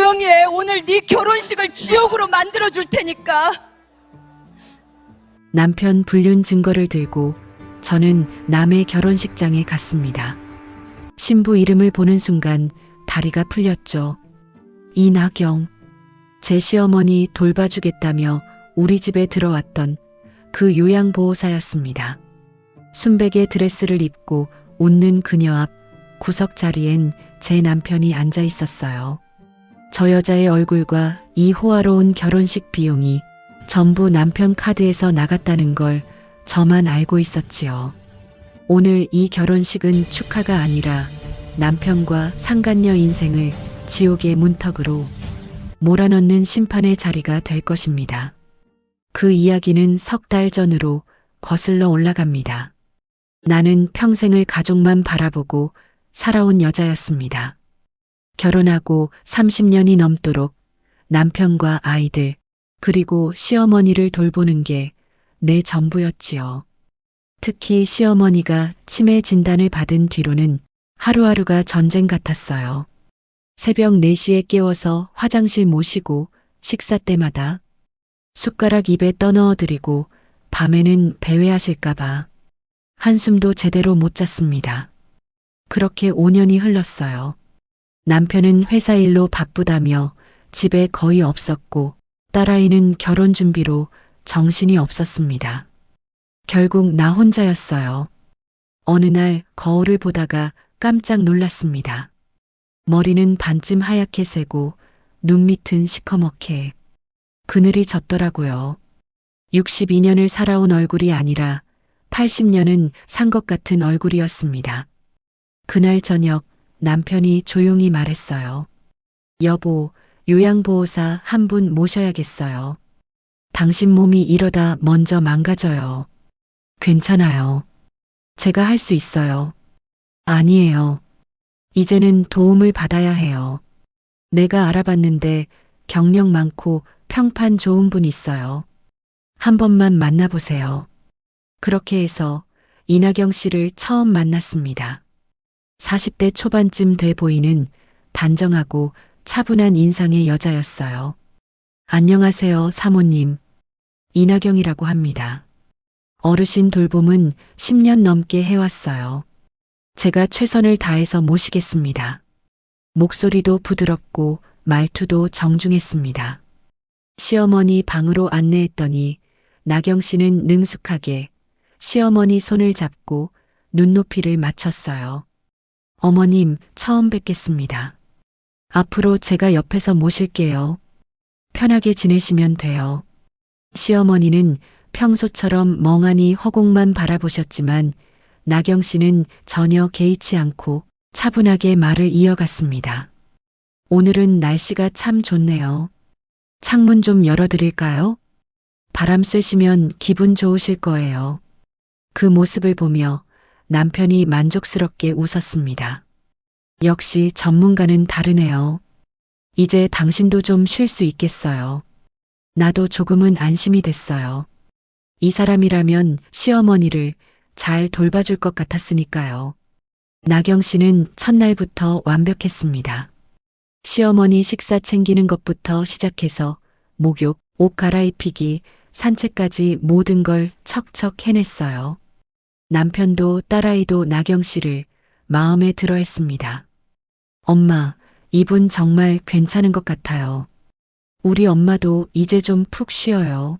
조용히 해. 오늘 네 결혼식을 지옥으로 만들어줄 테니까. 남편 불륜 증거를 들고 저는 남의 결혼식장에 갔습니다. 신부 이름을 보는 순간 다리가 풀렸죠. 이나경. 제 시어머니 돌봐주겠다며 우리 집에 들어왔던 그 요양보호사였습니다. 순백의 드레스를 입고 웃는 그녀 앞 구석 자리엔 제 남편이 앉아 있었어요. 저 여자의 얼굴과 이 호화로운 결혼식 비용이 전부 남편 카드에서 나갔다는 걸 저만 알고 있었지요. 오늘 이 결혼식은 축하가 아니라 남편과 상간녀 인생을 지옥의 문턱으로 몰아넣는 심판의 자리가 될 것입니다. 그 이야기는 석 달 전으로 거슬러 올라갑니다. 나는 평생을 가족만 바라보고 살아온 여자였습니다. 결혼하고 30년이 넘도록 남편과 아이들, 그리고 시어머니를 돌보는 게 내 전부였지요. 특히 시어머니가 치매 진단을 받은 뒤로는 하루하루가 전쟁 같았어요. 새벽 4시에 깨워서 화장실 모시고 식사 때마다 숟가락 입에 떠넣어 드리고 밤에는 배회하실까봐 한숨도 제대로 못 잤습니다. 그렇게 5년이 흘렀어요. 남편은 회사 일로 바쁘다며 집에 거의 없었고 딸아이는 결혼 준비로 정신이 없었습니다. 결국 나 혼자였어요. 어느 날 거울을 보다가 깜짝 놀랐습니다. 머리는 반쯤 하얗게 새고 눈 밑은 시커멓게 그늘이 졌더라고요. 62년을 살아온 얼굴이 아니라 80년은 산 것 같은 얼굴이었습니다. 그날 저녁 남편이 조용히 말했어요. 여보, 요양보호사 한 분 모셔야겠어요. 당신 몸이 이러다 먼저 망가져요. 괜찮아요. 제가 할 수 있어요. 아니에요. 이제는 도움을 받아야 해요. 내가 알아봤는데 경력 많고 평판 좋은 분 있어요. 한 번만 만나보세요. 그렇게 해서 이나경 씨를 처음 만났습니다. 40대 초반쯤 돼 보이는 단정하고 차분한 인상의 여자였어요. 안녕하세요, 사모님. 이나경이라고 합니다. 어르신 돌봄은 10년 넘게 해왔어요. 제가 최선을 다해서 모시겠습니다. 목소리도 부드럽고 말투도 정중했습니다. 시어머니 방으로 안내했더니 나경 씨는 능숙하게 시어머니 손을 잡고 눈높이를 맞췄어요. 어머님, 처음 뵙겠습니다. 앞으로 제가 옆에서 모실게요. 편하게 지내시면 돼요. 시어머니는 평소처럼 멍하니 허공만 바라보셨지만 나경 씨는 전혀 개의치 않고 차분하게 말을 이어갔습니다. 오늘은 날씨가 참 좋네요. 창문 좀 열어드릴까요? 바람 쐬시면 기분 좋으실 거예요. 그 모습을 보며 남편이 만족스럽게 웃었습니다. 역시 전문가는 다르네요. 이제 당신도 좀 쉴 수 있겠어요. 나도 조금은 안심이 됐어요. 이 사람이라면 시어머니를 잘 돌봐줄 것 같았으니까요. 나경 씨는 첫날부터 완벽했습니다. 시어머니 식사 챙기는 것부터 시작해서 목욕, 옷 갈아입히기, 산책까지 모든 걸 척척 해냈어요. 남편도 딸아이도 나경 씨를 마음에 들어 했습니다. 엄마, 이분 정말 괜찮은 것 같아요. 우리 엄마도 이제 좀 푹 쉬어요.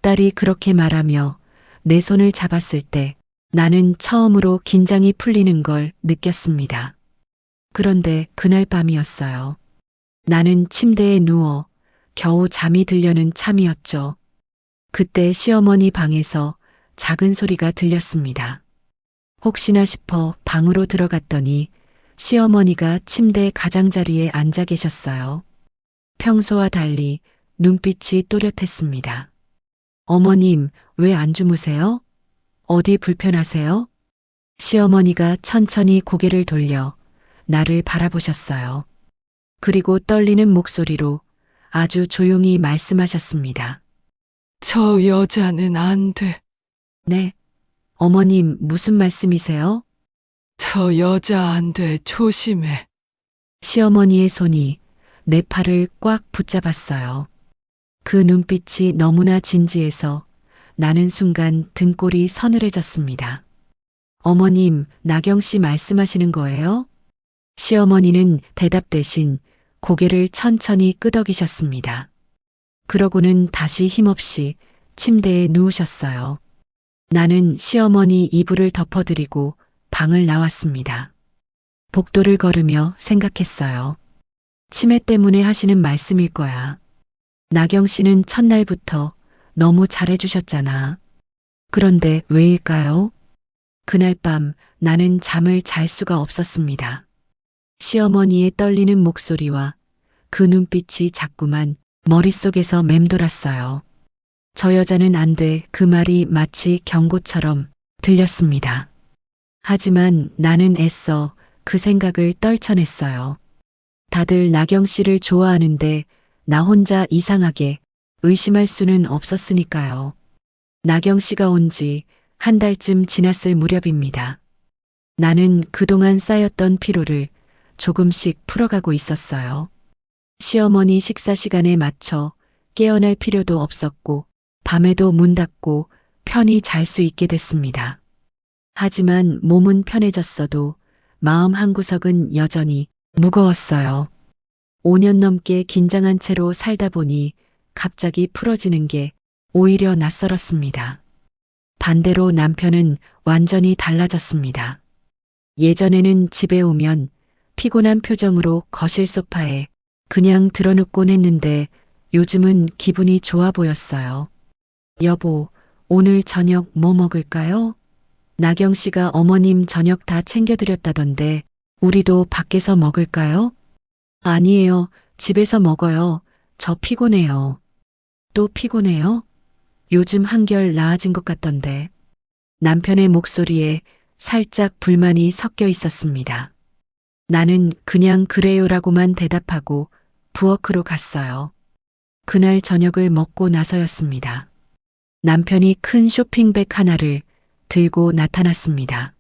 딸이 그렇게 말하며 내 손을 잡았을 때 나는 처음으로 긴장이 풀리는 걸 느꼈습니다. 그런데 그날 밤이었어요. 나는 침대에 누워 겨우 잠이 들려는 참이었죠. 그때 시어머니 방에서 작은 소리가 들렸습니다. 혹시나 싶어 방으로 들어갔더니 시어머니가 침대 가장자리에 앉아 계셨어요. 평소와 달리 눈빛이 또렷했습니다. 어머님, 왜 안 주무세요? 어디 불편하세요? 시어머니가 천천히 고개를 돌려 나를 바라보셨어요. 그리고 떨리는 목소리로 아주 조용히 말씀하셨습니다. 저 여자는 안 돼. 네. 어머님, 무슨 말씀이세요? 저 여자 안 돼. 조심해. 시어머니의 손이 내 팔을 꽉 붙잡았어요. 그 눈빛이 너무나 진지해서 나는 순간 등골이 서늘해졌습니다. 어머님, 나경 씨 말씀하시는 거예요? 시어머니는 대답 대신 고개를 천천히 끄덕이셨습니다. 그러고는 다시 힘없이 침대에 누우셨어요. 나는 시어머니 이불을 덮어드리고 방을 나왔습니다. 복도를 걸으며 생각했어요. 치매 때문에 하시는 말씀일 거야. 나경 씨는 첫날부터 너무 잘해주셨잖아. 그런데 왜일까요? 그날 밤 나는 잠을 잘 수가 없었습니다. 시어머니의 떨리는 목소리와 그 눈빛이 자꾸만 머릿속에서 맴돌았어요. 저 여자는 안 돼. 그 말이 마치 경고처럼 들렸습니다. 하지만 나는 애써 그 생각을 떨쳐냈어요. 다들 나경 씨를 좋아하는데 나 혼자 이상하게 의심할 수는 없었으니까요. 나경 씨가 온 지 한 달쯤 지났을 무렵입니다. 나는 그동안 쌓였던 피로를 조금씩 풀어가고 있었어요. 시어머니 식사 시간에 맞춰 깨어날 필요도 없었고 밤에도 문 닫고 편히 잘 수 있게 됐습니다. 하지만 몸은 편해졌어도 마음 한구석은 여전히 무거웠어요. 5년 넘게 긴장한 채로 살다 보니 갑자기 풀어지는 게 오히려 낯설었습니다. 반대로 남편은 완전히 달라졌습니다. 예전에는 집에 오면 피곤한 표정으로 거실 소파에 그냥 드러눕곤 했는데 요즘은 기분이 좋아 보였어요. 여보, 오늘 저녁 뭐 먹을까요? 나경 씨가 어머님 저녁 다 챙겨드렸다던데 우리도 밖에서 먹을까요? 아니에요. 집에서 먹어요. 저 피곤해요. 또 피곤해요? 요즘 한결 나아진 것 같던데. 남편의 목소리에 살짝 불만이 섞여 있었습니다. 나는 그냥 그래요라고만 대답하고 부엌으로 갔어요. 그날 저녁을 먹고 나서였습니다. 남편이 큰 쇼핑백 하나를 들고 나타났습니다.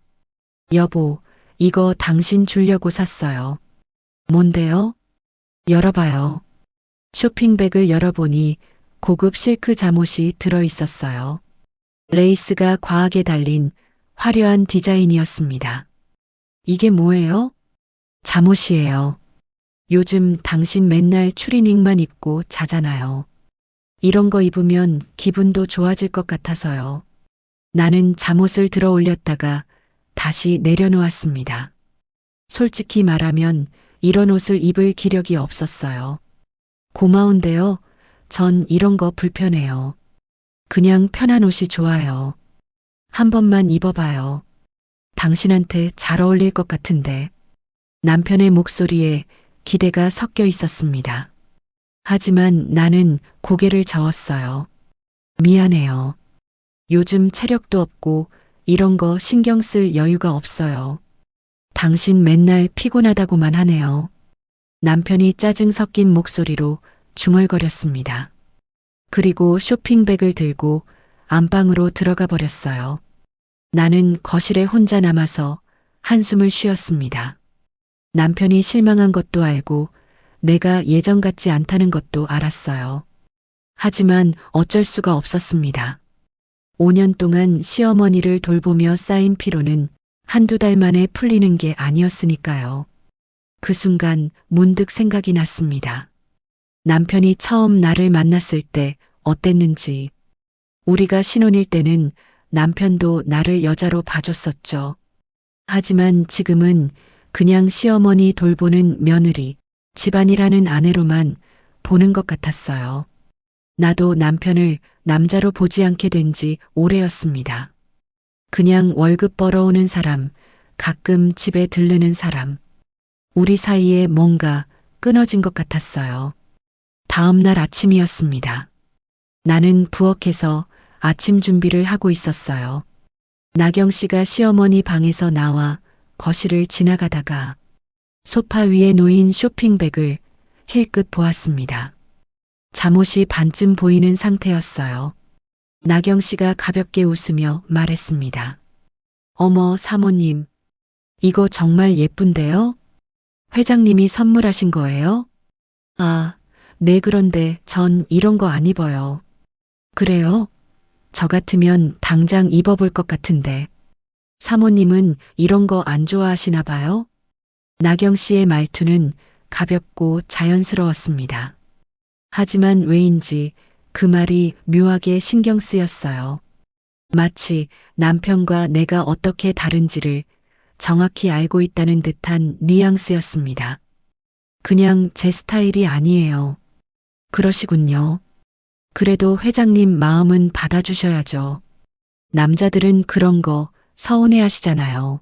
여보, 이거 당신 주려고 샀어요. 뭔데요? 열어봐요. 쇼핑백을 열어보니 고급 실크 잠옷이 들어 있었어요. 레이스가 과하게 달린 화려한 디자인이었습니다. 이게 뭐예요? 잠옷이에요. 요즘 당신 맨날 추리닝만 입고 자잖아요. 이런 거 입으면 기분도 좋아질 것 같아서요. 나는 잠옷을 들어 올렸다가 다시 내려놓았습니다. 솔직히 말하면 이런 옷을 입을 기력이 없었어요. 고마운데요. 전 이런 거 불편해요. 그냥 편한 옷이 좋아요. 한 번만 입어봐요. 당신한테 잘 어울릴 것 같은데. 남편의 목소리에 기대가 섞여 있었습니다. 하지만 나는 고개를 저었어요. 미안해요. 요즘 체력도 없고 이런 거 신경 쓸 여유가 없어요. 당신 맨날 피곤하다고만 하네요. 남편이 짜증 섞인 목소리로 중얼거렸습니다. 그리고 쇼핑백을 들고 안방으로 들어가 버렸어요. 나는 거실에 혼자 남아서 한숨을 쉬었습니다. 남편이 실망한 것도 알고 내가 예전 같지 않다는 것도 알았어요. 하지만 어쩔 수가 없었습니다. 5년 동안 시어머니를 돌보며 쌓인 피로는 한두 달 만에 풀리는 게 아니었으니까요. 그 순간 문득 생각이 났습니다. 남편이 처음 나를 만났을 때 어땠는지. 우리가 신혼일 때는 남편도 나를 여자로 봐줬었죠. 하지만 지금은 그냥 시어머니 돌보는 며느리, 집안이라는 아내로만 보는 것 같았어요. 나도 남편을 남자로 보지 않게 된 지 오래였습니다. 그냥 월급 벌어오는 사람, 가끔 집에 들르는 사람. 우리 사이에 뭔가 끊어진 것 같았어요. 다음 날 아침이었습니다. 나는 부엌에서 아침 준비를 하고 있었어요. 나경 씨가 시어머니 방에서 나와 거실을 지나가다가 소파 위에 놓인 쇼핑백을 힐끗 보았습니다. 잠옷이 반쯤 보이는 상태였어요. 나경 씨가 가볍게 웃으며 말했습니다. 어머, 사모님. 이거 정말 예쁜데요? 회장님이 선물하신 거예요? 아, 네, 그런데 전 이런 거 안 입어요. 그래요? 저 같으면 당장 입어볼 것 같은데. 사모님은 이런 거 안 좋아하시나 봐요? 나경 씨의 말투는 가볍고 자연스러웠습니다. 하지만 왜인지 그 말이 묘하게 신경 쓰였어요. 마치 남편과 내가 어떻게 다른지를 정확히 알고 있다는 듯한 뉘앙스였습니다. 그냥 제 스타일이 아니에요. 그러시군요. 그래도 회장님 마음은 받아주셔야죠. 남자들은 그런 거 서운해 하시잖아요.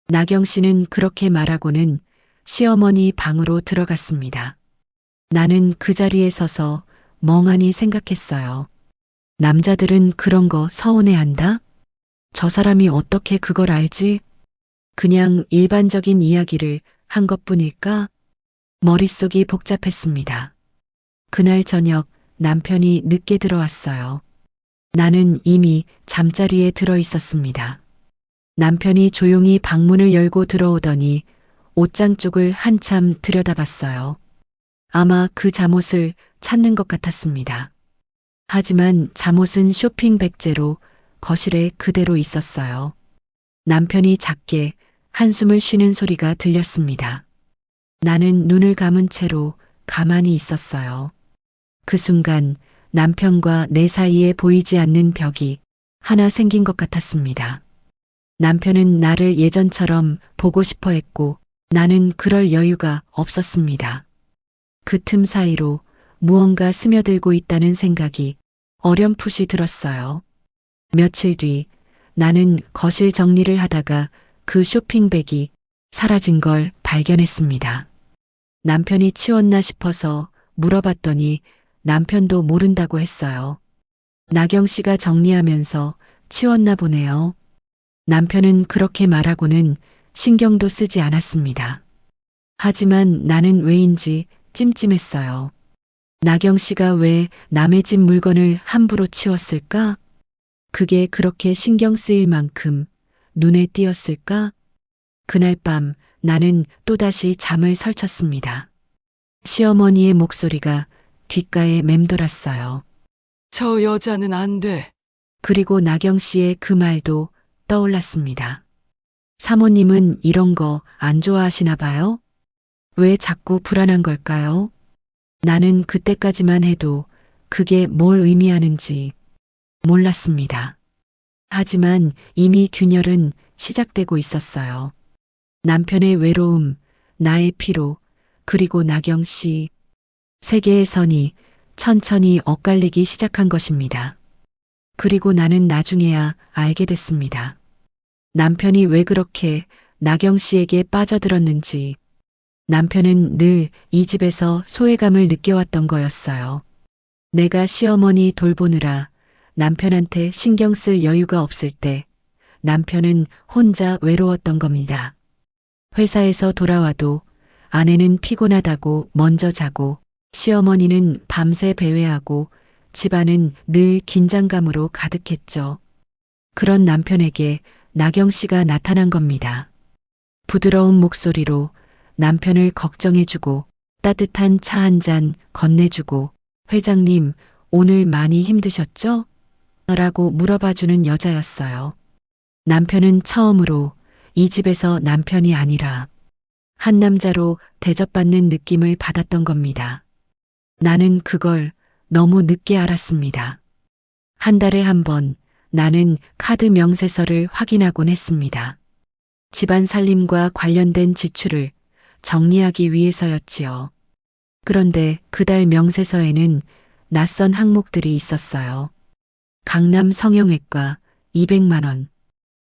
나경 씨는 그렇게 말하고는 시어머니 방으로 들어갔습니다. 나는 그 자리에 서서 멍하니 생각했어요. 남자들은 그런 거 서운해 한다? 저 사람이 어떻게 그걸 알지? 그냥 일반적인 이야기를 한 것뿐일까? 머릿속이 복잡했습니다. 그날 저녁 남편이 늦게 들어왔어요. 나는 이미 잠자리에 들어 있었습니다. 남편이 조용히 방문을 열고 들어오더니 옷장 쪽을 한참 들여다봤어요. 아마 그 잠옷을 찾는 것 같았습니다. 하지만 잠옷은 쇼핑 백재로 거실에 그대로 있었어요. 남편이 작게 한숨을 쉬는 소리가 들렸습니다. 나는 눈을 감은 채로 가만히 있었어요. 그 순간 남편과 내 사이에 보이지 않는 벽이 하나 생긴 것 같았습니다. 남편은 나를 예전처럼 보고 싶어 했고 나는 그럴 여유가 없었습니다. 그 틈 사이로 무언가 스며들고 있다는 생각이 어렴풋이 들었어요. 며칠 뒤 나는 거실 정리를 하다가 그 쇼핑백이 사라진 걸 발견했습니다. 남편이 치웠나 싶어서 물어봤더니 남편도 모른다고 했어요. 나경 씨가 정리하면서 치웠나 보네요. 남편은 그렇게 말하고는 신경도 쓰지 않았습니다. 하지만 나는 왜인지 찜찜했어요. 나경 씨가 왜 남의 집 물건을 함부로 치웠을까? 그게 그렇게 신경 쓰일 만큼 눈에 띄었을까? 그날 밤 나는 또다시 잠을 설쳤습니다. 시어머니의 목소리가 귓가에 맴돌았어요. 저 여자는 안 돼. 그리고 나경 씨의 그 말도 떠올랐습니다. 사모님은 이런 거 안 좋아하시나 봐요? 왜 자꾸 불안한 걸까요? 나는 그때까지만 해도 그게 뭘 의미하는지 몰랐습니다. 하지만 이미 균열은 시작되고 있었어요. 남편의 외로움, 나의 피로, 그리고 나경 씨. 세 개의 선이 천천히 엇갈리기 시작한 것입니다. 그리고 나는 나중에야 알게 됐습니다. 남편이 왜 그렇게 나경 씨에게 빠져들었는지. 남편은 늘 이 집에서 소외감을 느껴왔던 거였어요. 내가 시어머니 돌보느라 남편한테 신경 쓸 여유가 없을 때 남편은 혼자 외로웠던 겁니다. 회사에서 돌아와도 아내는 피곤하다고 먼저 자고 시어머니는 밤새 배회하고 집안은 늘 긴장감으로 가득했죠. 그런 남편에게 나경 씨가 나타난 겁니다. 부드러운 목소리로 남편을 걱정해주고 따뜻한 차 한 잔 건네주고 회장님, 오늘 많이 힘드셨죠? 라고 물어봐주는 여자였어요. 남편은 처음으로 이 집에서 남편이 아니라 한 남자로 대접받는 느낌을 받았던 겁니다. 나는 그걸 너무 늦게 알았습니다. 한 달에 한 번 나는 카드 명세서를 확인하곤 했습니다. 집안 살림과 관련된 지출을 정리하기 위해서였지요. 그런데 그달 명세서에는 낯선 항목들이 있었어요. 강남 성형외과 200만 원,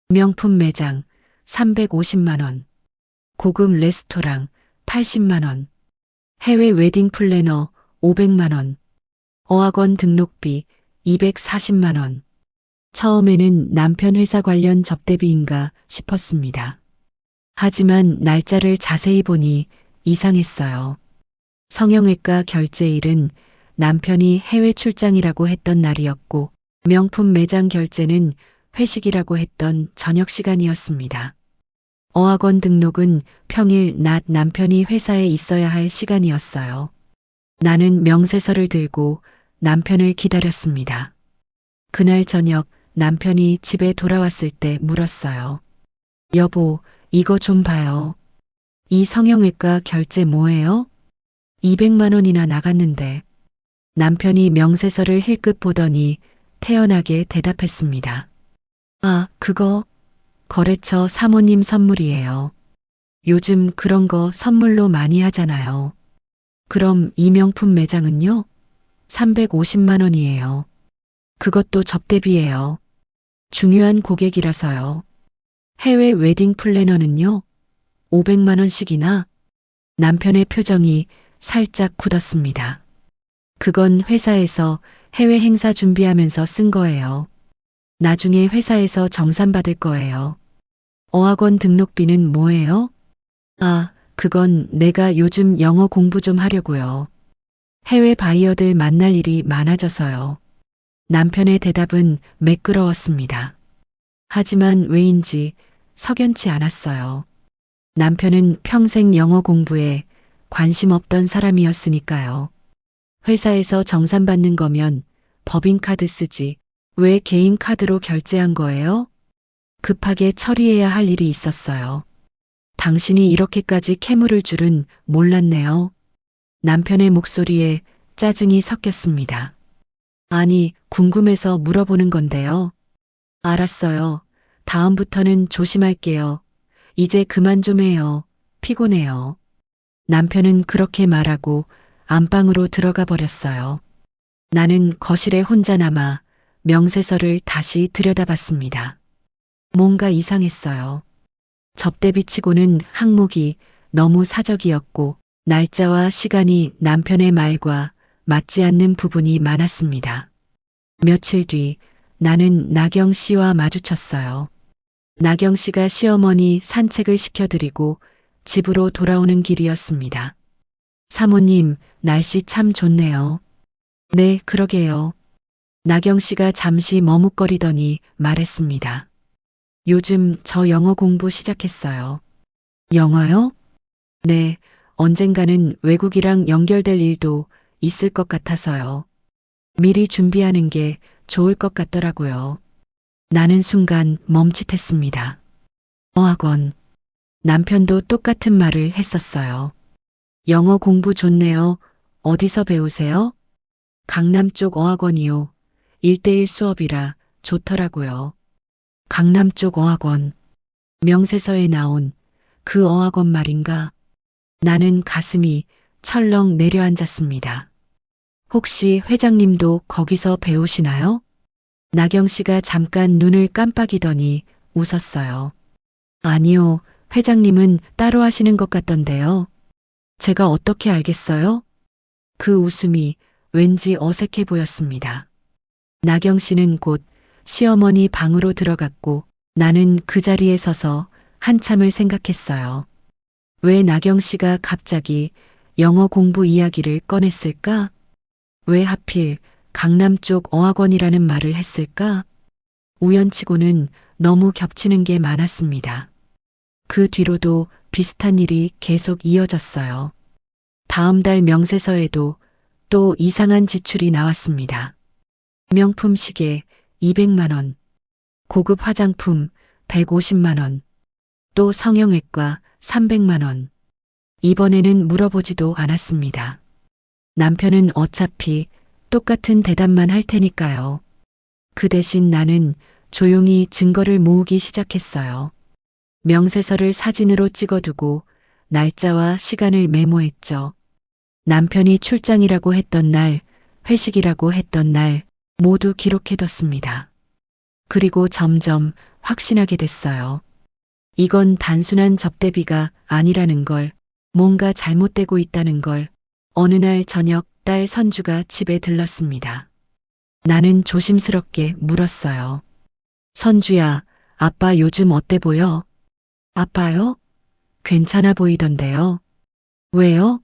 명품 매장 350만 원, 고급 레스토랑 80만 원, 해외 웨딩 플래너 500만 원, 어학원 등록비 240만 원. 처음에는 남편 회사 관련 접대비인가 싶었습니다. 하지만 날짜를 자세히 보니 이상했어요. 성형외과 결제일은 남편이 해외 출장이라고 했던 날이었고 명품 매장 결제는 회식이라고 했던 저녁 시간이었습니다. 어학원 등록은 평일 낮 남편이 회사에 있어야 할 시간이었어요. 나는 명세서를 들고 남편을 기다렸습니다. 그날 저녁 남편이 집에 돌아왔을 때 물었어요. 여보, 이거 좀 봐요. 이 성형외과 결제 뭐예요? 200만 원이나 나갔는데. 남편이 명세서를 힐끗 보더니 태연하게 대답했습니다. 아, 그거 거래처 사모님 선물이에요. 요즘 그런 거 선물로 많이 하잖아요. 그럼 이 명품 매장은요? 350만 원이에요. 그것도 접대비예요. 중요한 고객이라서요. 해외 웨딩 플래너는요? 500만 원씩이나. 남편의 표정이 살짝 굳었습니다. 그건 회사에서 해외 행사 준비하면서 쓴 거예요. 나중에 회사에서 정산받을 거예요. 어학원 등록비는 뭐예요? 아, 그건 내가 요즘 영어 공부 좀 하려고요. 해외 바이어들 만날 일이 많아져서요. 남편의 대답은 매끄러웠습니다. 하지만 왜인지 석연치 않았어요. 남편은 평생 영어 공부에 관심 없던 사람이었으니까요. 회사에서 정산받는 거면 법인카드 쓰지 왜 개인 카드로 결제한 거예요? 급하게 처리해야 할 일이 있었어요. 당신이 이렇게까지 캐물을 줄은 몰랐네요. 남편의 목소리에 짜증이 섞였습니다. 아니, 궁금해서 물어보는 건데요. 알았어요. 다음부터는 조심할게요. 이제 그만 좀 해요. 피곤해요. 남편은 그렇게 말하고 안방으로 들어가 버렸어요. 나는 거실에 혼자 남아 명세서를 다시 들여다봤습니다. 뭔가 이상했어요. 접대비치고는 항목이 너무 사적이었고 날짜와 시간이 남편의 말과 맞지 않는 부분이 많았습니다. 며칠 뒤 나는 나경 씨와 마주쳤어요. 나경 씨가 시어머니 산책을 시켜드리고 집으로 돌아오는 길이었습니다. 사모님, 날씨 참 좋네요. 네, 그러게요. 나경 씨가 잠시 머뭇거리더니 말했습니다. 요즘 저 영어 공부 시작했어요. 영어요? 네, 언젠가는 외국이랑 연결될 일도 있을 것 같아서요. 미리 준비하는 게 좋을 것 같더라고요. 나는 순간 멈칫했습니다. 어학원. 남편도 똑같은 말을 했었어요. 영어 공부 좋네요. 어디서 배우세요? 강남 쪽 어학원이요. 1:1 수업이라 좋더라고요. 강남 쪽 어학원. 명세서에 나온 그 어학원 말인가? 나는 가슴이 철렁 내려앉았습니다. 혹시 회장님도 거기서 배우시나요? 나경 씨가 잠깐 눈을 깜빡이더니 웃었어요. 아니요, 회장님은 따로 하시는 것 같던데요. 제가 어떻게 알겠어요? 그 웃음이 왠지 어색해 보였습니다. 나경 씨는 곧 시어머니 방으로 들어갔고 나는 그 자리에 서서 한참을 생각했어요. 왜 나경 씨가 갑자기 영어 공부 이야기를 꺼냈을까? 왜 하필 강남 쪽 어학원이라는 말을 했을까? 우연치고는 너무 겹치는 게 많았습니다. 그 뒤로도 비슷한 일이 계속 이어졌어요. 다음 달 명세서에도 또 이상한 지출이 나왔습니다. 명품 시계 200만 원, 고급 화장품 150만 원, 또 성형외과 300만 원. 이번에는 물어보지도 않았습니다. 남편은 어차피 똑같은 대답만 할 테니까요. 그 대신 나는 조용히 증거를 모으기 시작했어요. 명세서를 사진으로 찍어두고 날짜와 시간을 메모했죠. 남편이 출장이라고 했던 날, 회식이라고 했던 날 모두 기록해뒀습니다. 그리고 점점 확신하게 됐어요. 이건 단순한 접대비가 아니라는 걸, 뭔가 잘못되고 있다는 걸. 어느 날 저녁 딸 선주가 집에 들렀습니다. 나는 조심스럽게 물었어요. 선주야, 아빠 요즘 어때 보여? 아빠요? 괜찮아 보이던데요. 왜요?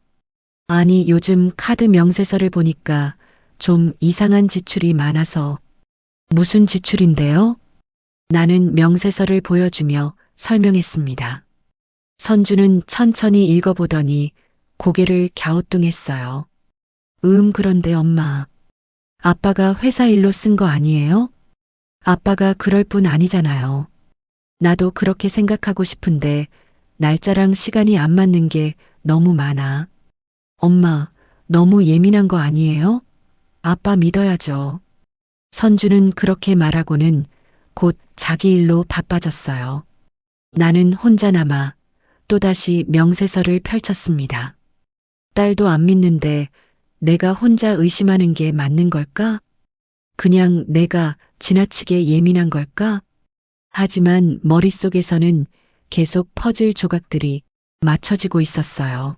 아니, 요즘 카드 명세서를 보니까 좀 이상한 지출이 많아서. 무슨 지출인데요? 나는 명세서를 보여주며 설명했습니다. 선주는 천천히 읽어보더니 고개를 갸우뚱했어요. 그런데 엄마. 아빠가 회사 일로 쓴 거 아니에요? 아빠가 그럴 뿐 아니잖아요. 나도 그렇게 생각하고 싶은데 날짜랑 시간이 안 맞는 게 너무 많아. 엄마, 너무 예민한 거 아니에요? 아빠 믿어야죠. 선주는 그렇게 말하고는 곧 자기 일로 바빠졌어요. 나는 혼자 남아 또다시 명세서를 펼쳤습니다. 딸도 안 믿는데 내가 혼자 의심하는 게 맞는 걸까? 그냥 내가 지나치게 예민한 걸까? 하지만 머릿속에서는 계속 퍼즐 조각들이 맞춰지고 있었어요.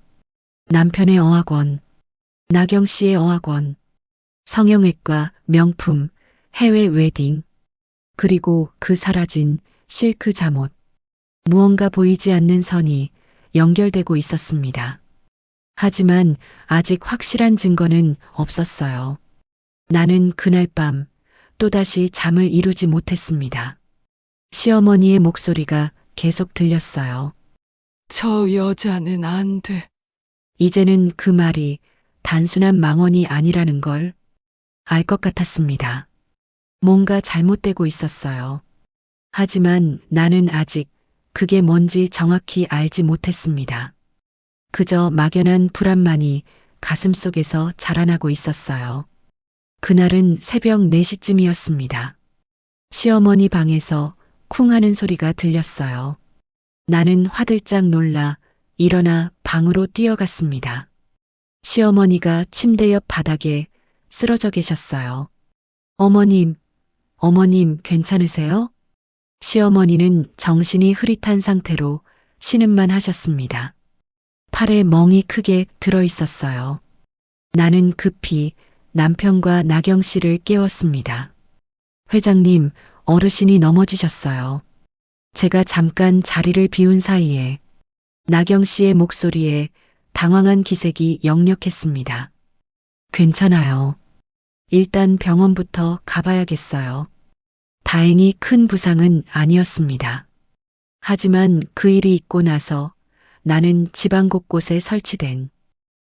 남편의 어학원, 나경 씨의 어학원, 성형외과, 명품, 해외 웨딩, 그리고 그 사라진 실크 잠옷. 무언가 보이지 않는 선이 연결되고 있었습니다. 하지만 아직 확실한 증거는 없었어요. 나는 그날 밤 또다시 잠을 이루지 못했습니다. 시어머니의 목소리가 계속 들렸어요. 저 여자는 안 돼. 이제는 그 말이 단순한 망언이 아니라는 걸 알 것 같았습니다. 뭔가 잘못되고 있었어요. 하지만 나는 아직 그게 뭔지 정확히 알지 못했습니다. 그저 막연한 불안만이 가슴속에서 자라나고 있었어요. 그날은 새벽 4시쯤이었습니다. 시어머니 방에서 쿵 하는 소리가 들렸어요. 나는 화들짝 놀라 일어나 방으로 뛰어갔습니다. 시어머니가 침대 옆 바닥에 쓰러져 계셨어요. 어머님, 어머님 괜찮으세요? 시어머니는 정신이 흐릿한 상태로 신음만 하셨습니다. 팔에 멍이 크게 들어 있었어요. 나는 급히 남편과 나경 씨를 깨웠습니다. 회장님, 어르신이 넘어지셨어요. 제가 잠깐 자리를 비운 사이에 나경 씨의 목소리에 당황한 기색이 역력했습니다. 괜찮아요. 일단 병원부터 가봐야겠어요. 다행히 큰 부상은 아니었습니다. 하지만 그 일이 있고 나서 나는 집안 곳곳에 설치된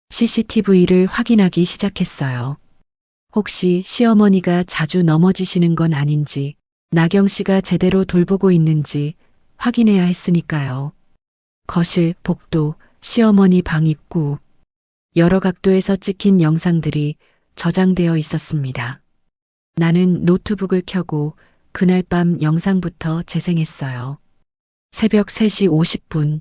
CCTV를 확인하기 시작했어요. 혹시 시어머니가 자주 넘어지시는 건 아닌지, 나경 씨가 제대로 돌보고 있는지 확인해야 했으니까요. 거실, 복도, 시어머니 방 입구, 여러 각도에서 찍힌 영상들이 저장되어 있었습니다. 나는 노트북을 켜고 그날 밤 영상부터 재생했어요. 새벽 3시 50분,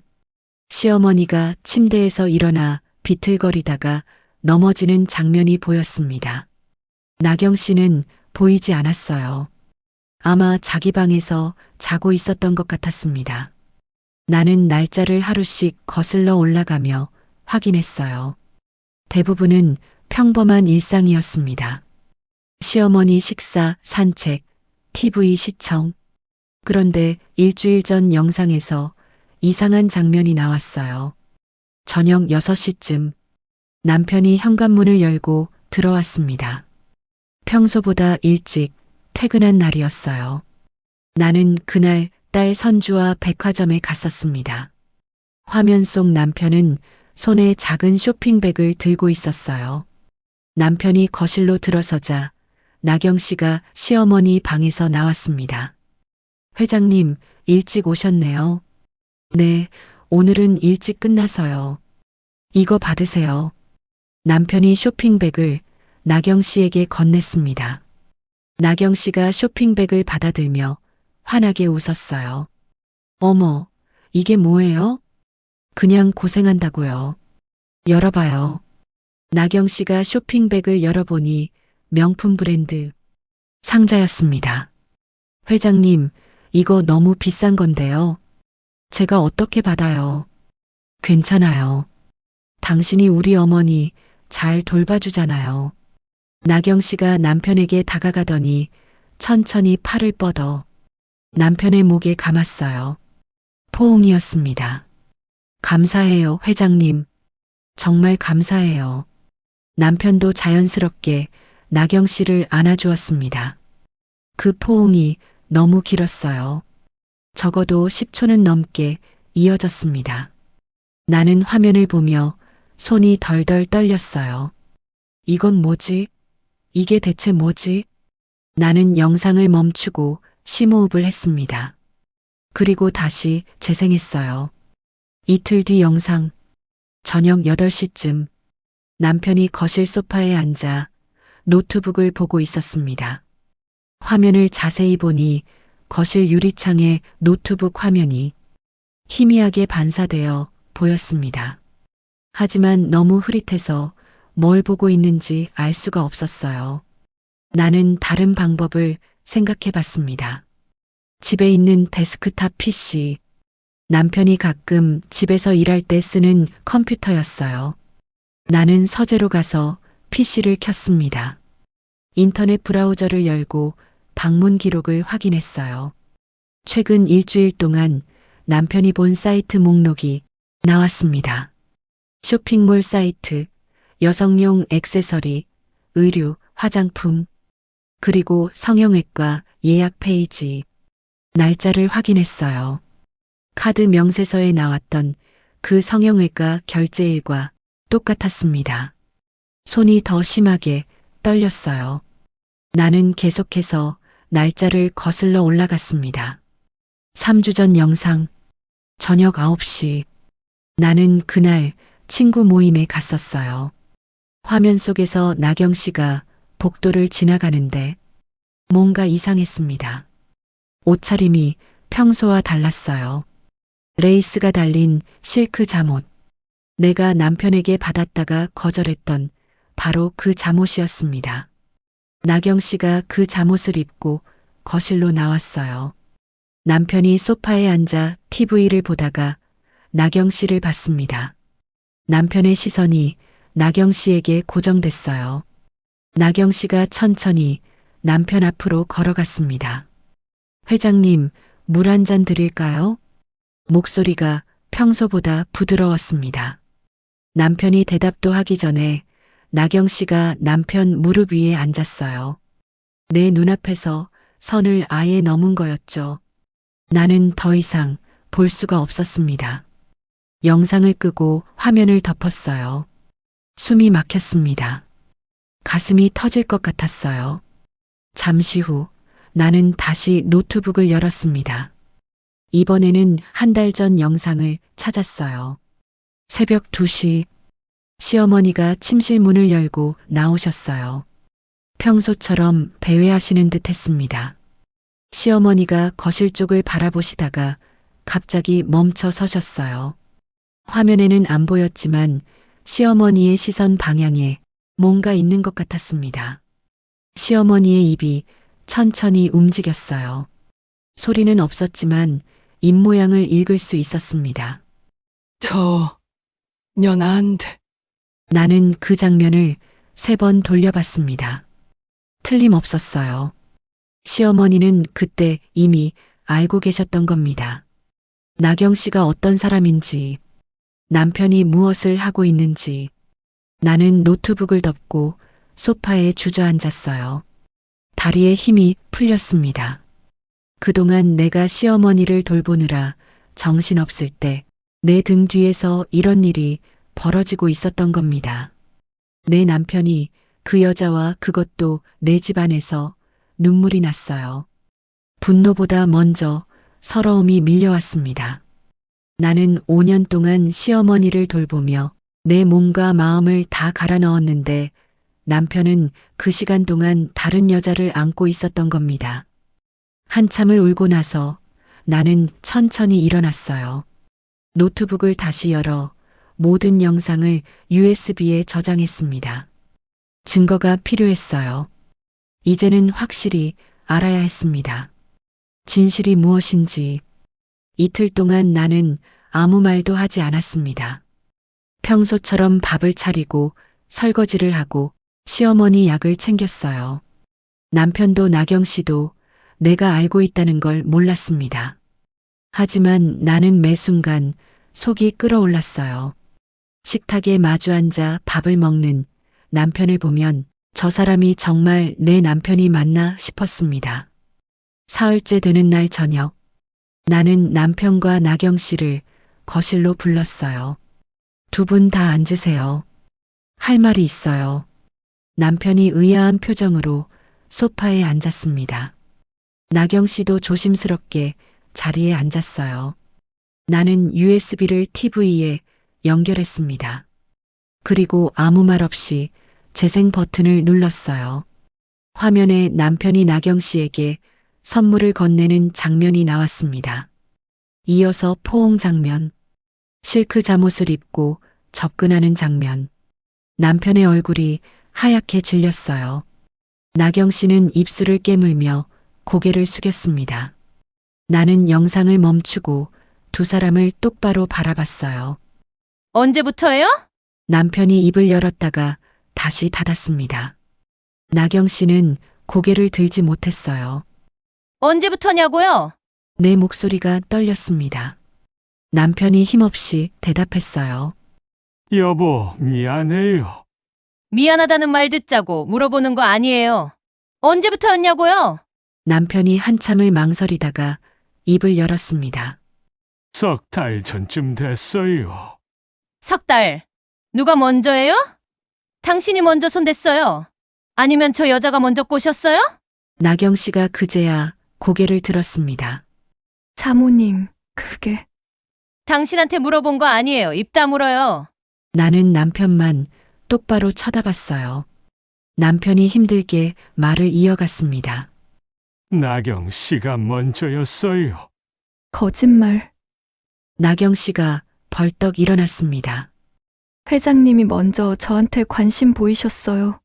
시어머니가 침대에서 일어나 비틀거리다가 넘어지는 장면이 보였습니다. 나경 씨는 보이지 않았어요. 아마 자기 방에서 자고 있었던 것 같았습니다. 나는 날짜를 하루씩 거슬러 올라가며 확인했어요. 대부분은 평범한 일상이었습니다. 시어머니 식사, 산책, TV 시청. 그런데 일주일 전 영상에서 이상한 장면이 나왔어요. 저녁 6시쯤 남편이 현관문을 열고 들어왔습니다. 평소보다 일찍 퇴근한 날이었어요. 나는 그날 딸 선주와 백화점에 갔었습니다. 화면 속 남편은 손에 작은 쇼핑백을 들고 있었어요. 남편이 거실로 들어서자 나경 씨가 시어머니 방에서 나왔습니다. 회장님, 일찍 오셨네요. 네, 오늘은 일찍 끝나서요. 이거 받으세요. 남편이 쇼핑백을 나경 씨에게 건넸습니다. 나경 씨가 쇼핑백을 받아들며 환하게 웃었어요. 어머, 이게 뭐예요? 그냥 고생한다고요. 열어봐요. 나경 씨가 쇼핑백을 열어보니 명품 브랜드 상자였습니다. 회장님, 이거 너무 비싼 건데요. 제가 어떻게 받아요? 괜찮아요. 당신이 우리 어머니 잘 돌봐주잖아요. 나경 씨가 남편에게 다가가더니 천천히 팔을 뻗어 남편의 목에 감았어요. 포옹이었습니다. 감사해요, 회장님. 정말 감사해요. 남편도 자연스럽게 나경 씨를 안아주었습니다. 그 포옹이 너무 길었어요. 적어도 10초는 넘게 이어졌습니다. 나는 화면을 보며 손이 덜덜 떨렸어요. 이건 뭐지? 이게 대체 뭐지? 나는 영상을 멈추고 심호흡을 했습니다. 그리고 다시 재생했어요. 이틀 뒤 영상. 저녁 8시쯤 남편이 거실 소파에 앉아 노트북을 보고 있었습니다. 화면을 자세히 보니 거실 유리창에 노트북 화면이 희미하게 반사되어 보였습니다. 하지만 너무 흐릿해서 뭘 보고 있는지 알 수가 없었어요. 나는 다른 방법을 생각해 봤습니다. 집에 있는 데스크탑 PC, 남편이 가끔 집에서 일할 때 쓰는 컴퓨터였어요. 나는 서재로 가서 PC를 켰습니다. 인터넷 브라우저를 열고 방문 기록을 확인했어요. 최근 일주일 동안 남편이 본 사이트 목록이 나왔습니다. 쇼핑몰 사이트, 여성용 액세서리, 의류, 화장품, 그리고 성형외과 예약 페이지. 날짜를 확인했어요. 카드 명세서에 나왔던 그 성형외과 결제일과 똑같았습니다. 손이 더 심하게 떨렸어요. 나는 계속해서 날짜를 거슬러 올라갔습니다. 3주 전 영상, 저녁 9시. 나는 그날 친구 모임에 갔었어요. 화면 속에서 나경 씨가 복도를 지나가는데 뭔가 이상했습니다. 옷차림이 평소와 달랐어요. 레이스가 달린 실크 잠옷. 내가 남편에게 받았다가 거절했던 바로 그 잠옷이었습니다. 나경 씨가 그 잠옷을 입고 거실로 나왔어요. 남편이 소파에 앉아 TV를 보다가 나경 씨를 봤습니다. 남편의 시선이 나경 씨에게 고정됐어요. 나경 씨가 천천히 남편 앞으로 걸어갔습니다. 회장님, 물 한 잔 드릴까요? 목소리가 평소보다 부드러웠습니다. 남편이 대답도 하기 전에 나경 씨가 남편 무릎 위에 앉았어요. 내 눈앞에서 선을 아예 넘은 거였죠. 나는 더 이상 볼 수가 없었습니다. 영상을 끄고 화면을 덮었어요. 숨이 막혔습니다. 가슴이 터질 것 같았어요. 잠시 후 나는 다시 노트북을 열었습니다. 이번에는 한 달 전 영상을 찾았어요. 새벽 2시 시어머니가 침실 문을 열고 나오셨어요. 평소처럼 배회하시는 듯 했습니다. 시어머니가 거실 쪽을 바라보시다가 갑자기 멈춰 서셨어요. 화면에는 안 보였지만 시어머니의 시선 방향에 뭔가 있는 것 같았습니다. 시어머니의 입이 천천히 움직였어요. 소리는 없었지만 입모양을 읽을 수 있었습니다. 저 년 안 돼. 나는 그 장면을 3번 돌려봤습니다. 틀림없었어요. 시어머니는 그때 이미 알고 계셨던 겁니다. 나경 씨가 어떤 사람인지, 남편이 무엇을 하고 있는지. 나는 노트북을 덮고 소파에 주저앉았어요. 다리에 힘이 풀렸습니다. 그동안 내가 시어머니를 돌보느라 정신없을 때 내 등 뒤에서 이런 일이 벌어지고 있었던 겁니다. 내 남편이 그 여자와 그것도 내 집안에서 눈물이 났어요. 분노보다 먼저 서러움이 밀려왔습니다. 나는 5년 동안 시어머니를 돌보며 내 몸과 마음을 다 갈아 넣었는데 남편은 그 시간 동안 다른 여자를 안고 있었던 겁니다. 한참을 울고 나서 나는 천천히 일어났어요. 노트북을 다시 열어 모든 영상을 USB에 저장했습니다. 증거가 필요했어요. 이제는 확실히 알아야 했습니다. 진실이 무엇인지. 이틀 동안 나는 아무 말도 하지 않았습니다. 평소처럼 밥을 차리고 설거지를 하고 시어머니 약을 챙겼어요. 남편도 나경 씨도 내가 알고 있다는 걸 몰랐습니다. 하지만 나는 매 순간 속이 끓어올랐어요. 식탁에 마주 앉아 밥을 먹는 남편을 보면 저 사람이 정말 내 남편이 맞나 싶었습니다. 사흘째 되는 날 저녁, 나는 남편과 나경 씨를 거실로 불렀어요. 두 분 다 앉으세요. 할 말이 있어요. 남편이 의아한 표정으로 소파에 앉았습니다. 나경 씨도 조심스럽게 자리에 앉았어요. 나는 USB를 TV에 연결했습니다. 그리고 아무 말 없이 재생 버튼을 눌렀어요. 화면에 남편이 나경 씨에게 선물을 건네는 장면이 나왔습니다. 이어서 포옹 장면, 실크 잠옷을 입고 접근하는 장면. 남편의 얼굴이 하얗게 질렸어요. 나경 씨는 입술을 깨물며 고개를 숙였습니다. 나는 영상을 멈추고 두 사람을 똑바로 바라봤어요. 언제부터예요? 남편이 입을 열었다가 다시 닫았습니다. 나경 씨는 고개를 들지 못했어요. 언제부터냐고요? 내 목소리가 떨렸습니다. 남편이 힘없이 대답했어요. 여보, 미안해요. 미안하다는 말 듣자고 물어보는 거 아니에요. 언제부터였냐고요? 남편이 한참을 망설이다가 입을 열었습니다. 석 달 전쯤 됐어요. 석 달. 누가 먼저예요? 당신이 먼저 손댔어요. 아니면 저 여자가 먼저 꼬셨어요? 나경 씨가 그제야 고개를 들었습니다. 사모님, 그게 당신한테 물어본 거 아니에요. 입 다물어요. 나는 남편만 똑바로 쳐다봤어요. 남편이 힘들게 말을 이어갔습니다. 나경 씨가 먼저였어요. 거짓말. 나경 씨가 벌떡 일어났습니다. 회장님이 먼저 저한테 관심 보이셨어요.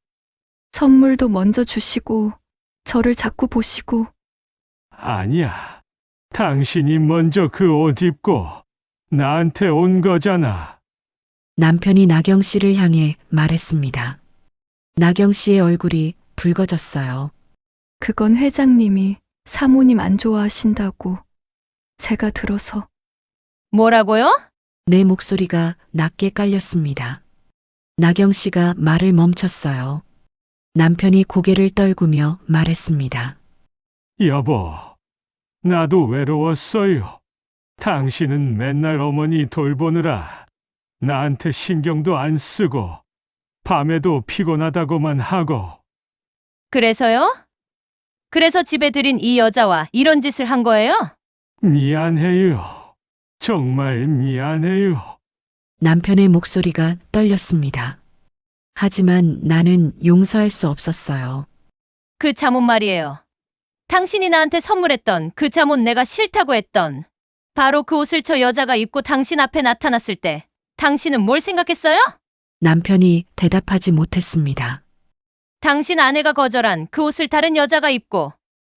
선물도 먼저 주시고, 저를 자꾸 보시고, 아니야. 당신이 먼저 그 옷 입고 나한테 온 거잖아. 남편이 나경 씨를 향해 말했습니다. 나경 씨의 얼굴이 붉어졌어요. 그건 회장님이 사모님 안 좋아하신다고 제가 들어서. 뭐라고요? 내 목소리가 낮게 깔렸습니다. 나경 씨가 말을 멈췄어요. 남편이 고개를 떨구며 말했습니다. 여보, 나도 외로웠어요. 당신은 맨날 어머니 돌보느라 나한테 신경도 안 쓰고 밤에도 피곤하다고만 하고. 그래서요? 그래서 집에 들인 이 여자와 이런 짓을 한 거예요? 미안해요. 정말 미안해요. 남편의 목소리가 떨렸습니다. 하지만 나는 용서할 수 없었어요. 그 잠옷 말이에요. 당신이 나한테 선물했던 그 잠옷 내가 싫다고 했던 바로 그 옷을 저 여자가 입고 당신 앞에 나타났을 때 당신은 뭘 생각했어요? 남편이 대답하지 못했습니다. 당신 아내가 거절한 그 옷을 다른 여자가 입고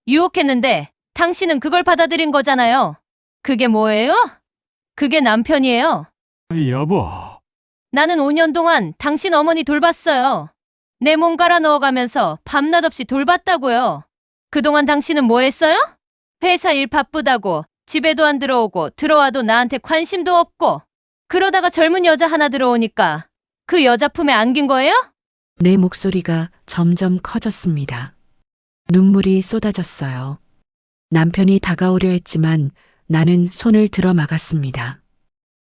유혹했는데 당신은 그걸 받아들인 거잖아요. 그게 뭐예요? 그게 남편이에요. 여보, 나는 5년 동안 당신 어머니 돌봤어요. 내 몸 갈아 넣어가면서 밤낮 없이 돌봤다고요. 그동안 당신은 뭐 했어요? 회사 일 바쁘다고 집에도 안 들어오고 들어와도 나한테 관심도 없고 그러다가 젊은 여자 하나 들어오니까 그 여자 품에 안긴 거예요? 내 목소리가 점점 커졌습니다. 눈물이 쏟아졌어요. 남편이 다가오려 했지만 나는 손을 들어 막았습니다.